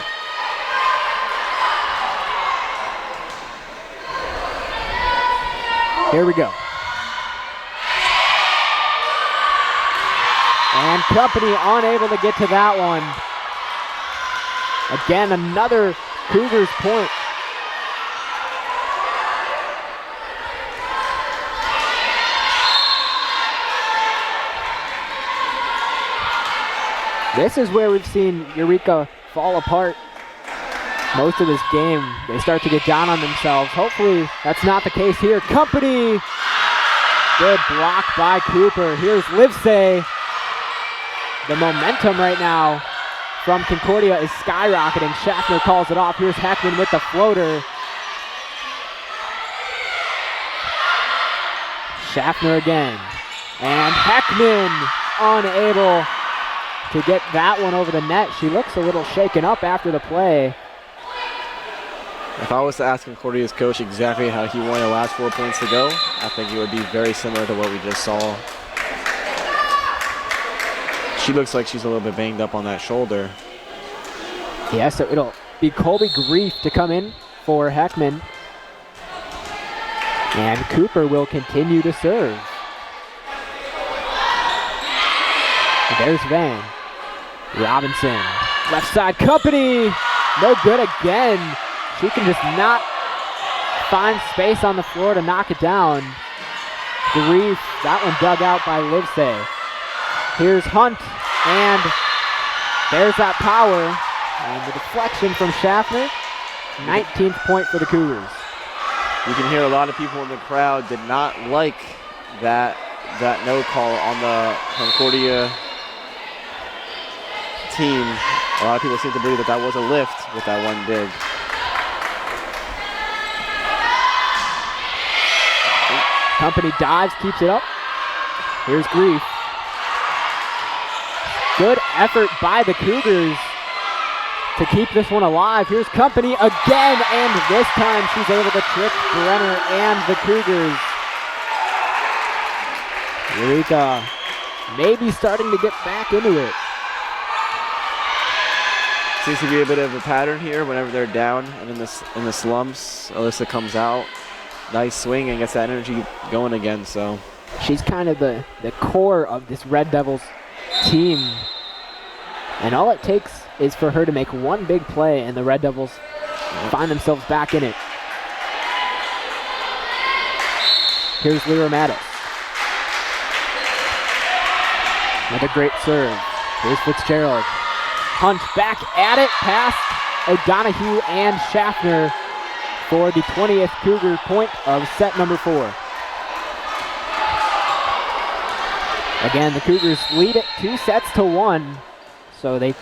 Here we go. And Company unable to get to that one. Again, another Cougars point. This is where we've seen Eureka fall apart most of this game. They start to get down on themselves. Hopefully that's not the case here. Company! Good block by Cooper. Here's Livesay. The momentum right now from Concordia is skyrocketing. Schaffner calls it off. Here's Heckman with the floater. Schaffner again. And Heckman unable to get that one over the net. She looks a little shaken up after the play. If I was to ask Concordia's coach exactly how he wanted the last 4 points to go, I think it would be very similar to what we just saw. She looks like she's a little bit banged up on that shoulder. Yeah, so it'll be Colby Grief to come in for Heckman. And Cooper will continue to serve. There's Van. Robinson. Left side, Company. No good again. She can just not find space on the floor to knock it down. Grief. That one dug out by Livesay. Here's Hunt. And there's that power. And the deflection from Schaffner. 19th point for the Cougars. You can hear a lot of people in the crowd did not like that no call on the Concordia team. A lot of people seem to believe that was a lift with that one dig. Company dives, keeps it up. Here's Grief. Good effort by the Cougars to keep this one alive. Here's Company again, and this time she's able to trick Brenner and the Cougars. Eureka maybe starting to get back into it. Seems to be a bit of a pattern here whenever they're down and in the slumps. Alyssa comes out, nice swing, and gets that energy going again. So she's kind of the core of this Red Devils team. And all it takes is for her to make one big play and the Red Devils find themselves back in it. Here's Lyra Mattis. Another great serve. Here's Fitzgerald. Hunt back at it, past O'Donohue and Schaffner for the 20th Cougar point of set number 4. Again, the Cougars lead it 2-1. So they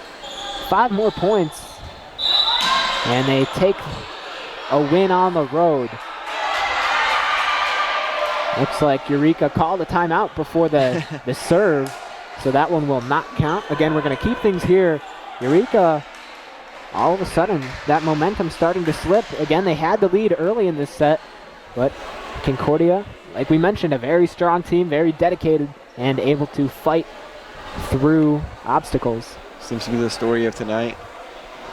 5 more points, and they take a win on the road. Looks like Eureka called a timeout before the serve, so that one will not count. Again, we're going to keep things here. Eureka, all of a sudden, that momentum starting to slip. Again, they had the lead early in this set, but Concordia, like we mentioned, a very strong team, very dedicated, and able to fight through obstacles. Seems to be the story of tonight.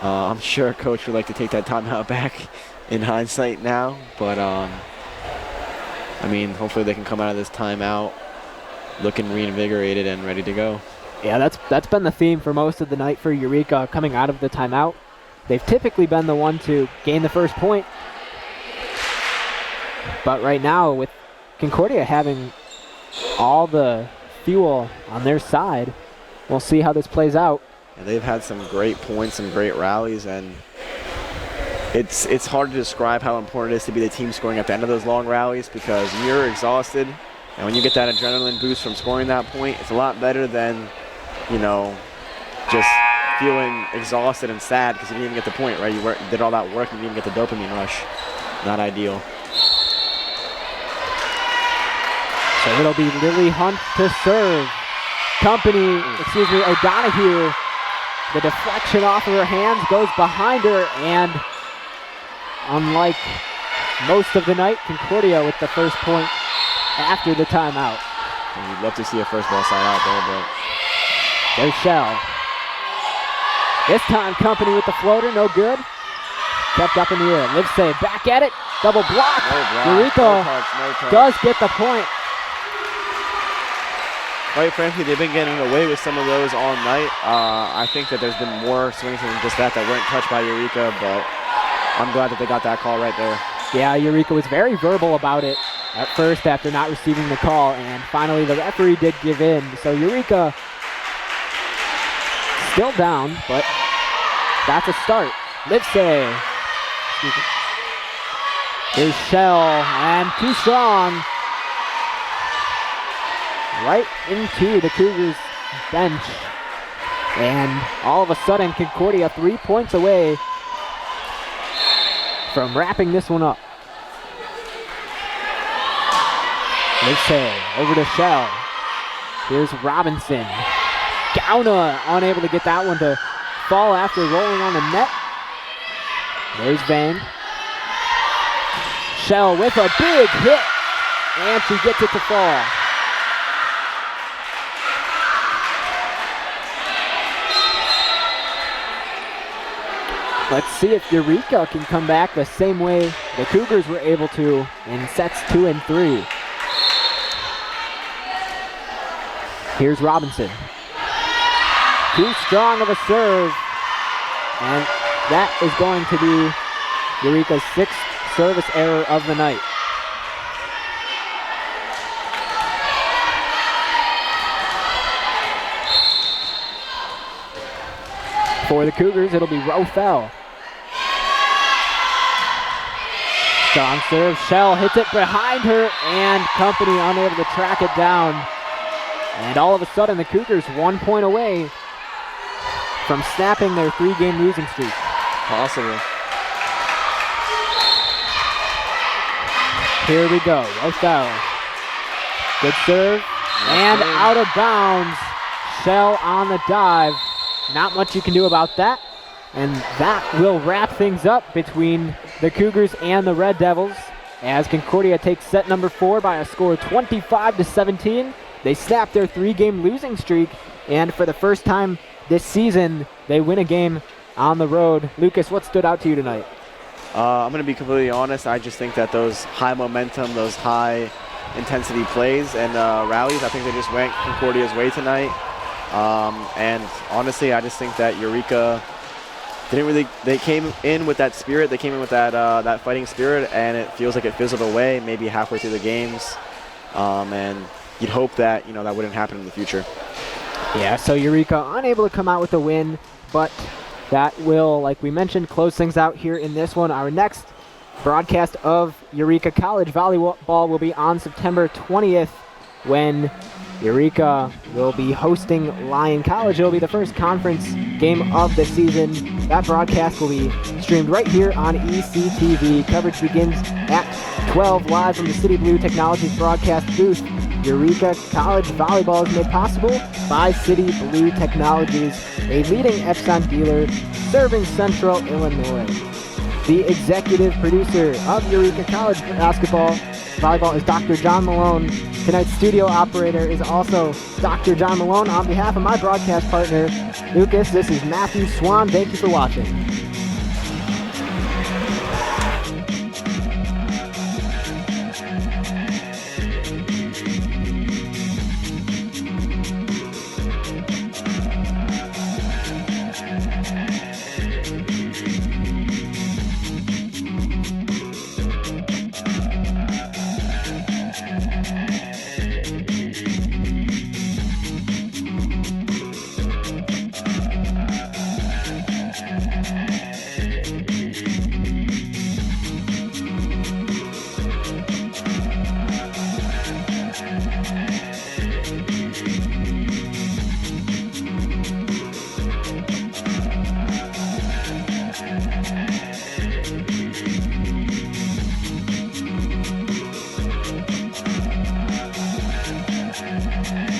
I'm sure Coach would like to take that timeout back in hindsight now, but I mean, hopefully they can come out of this timeout looking reinvigorated and ready to go. Yeah, that's been the theme for most of the night for Eureka coming out of the timeout. They've typically been the one to gain the first point, but right now with Concordia having all the fuel on their side, we'll see how this plays out. And they've had some great points and great rallies, and it's hard to describe how important it is to be the team scoring at the end of those long rallies, because you're exhausted, and when you get that adrenaline boost from scoring that point, it's a lot better than, you know, just feeling exhausted and sad because you didn't even get the point, right? You did all that work and you didn't even get the dopamine rush. Not ideal. So it'll be Lily Hunt to serve. O'Donoghue. The deflection off of her hands goes behind her, and unlike most of the night, Concordia with the first point after the timeout. And you'd love to see a first ball side out there, but there's Shell. This time Company with the floater, no good. Kept up in the air. Livesay back at it, double block. Eureka does get the point. Quite frankly, they've been getting away with some of those all night. I think that there's been more swings than just that weren't touched by Eureka, but I'm glad that they got that call right there. Yeah, Eureka was very verbal about it at first after not receiving the call, and finally the referee did give in. So Eureka still down, but that's a start. Livesay. Here's Shell, and too strong. Right into the Cougars bench. And all of a sudden, Concordia 3 points away from wrapping this one up. Livesay over to Shell. Here's Robinson. Gauna unable to get that one to fall after rolling on the net. There's Vane. Shell with a big hit, and she gets it to fall. Let's see if Eureka can come back the same way the Cougars were able to in sets 2 and 3. Here's Robinson. Too strong of a serve, and that is going to be Eureka's 6th service error of the night. For the Cougars, it'll be Rothel. Strong serve. Shell hits it behind her, and Company unable to track it down. And all of a sudden, the Cougars 1 point away from snapping their 3-game losing streak. Possible. Here we go. Rothel. Good serve. And out of bounds. Shell on the dive. Not much you can do about that. And that will wrap things up between the Cougars and the Red Devils as Concordia takes set number 4 by a score of 25-17. They snap their 3-game losing streak, and for the first time this season, they win a game on the road. Lucas, what stood out to you tonight? I'm going to be completely honest. I just think that those high momentum, those high intensity plays and rallies, I think they just went Concordia's way tonight. And honestly, I just think that Eureka they came in with that spirit. They came in with that fighting spirit, and it feels like it fizzled away maybe halfway through the games. And you'd hope that, that wouldn't happen in the future. Yeah, so Eureka unable to come out with a win, but that will, like we mentioned, close things out here in this one. Our next broadcast of Eureka College Volleyball will be on September 20th when Eureka will be hosting Lyon College. It will be the first conference game of the season. That broadcast will be streamed right here on ECTV. Coverage begins at 12 live from the City Blue Technologies broadcast booth. Eureka College Volleyball is made possible by City Blue Technologies, a leading Epson dealer serving Central Illinois. The executive producer of Eureka College Volleyball is Dr. John Malone. Tonight's studio operator is also Dr. John Malone. On behalf of my broadcast partner, Lucas, this is Matthew Swan. Thank you for watching. Bye.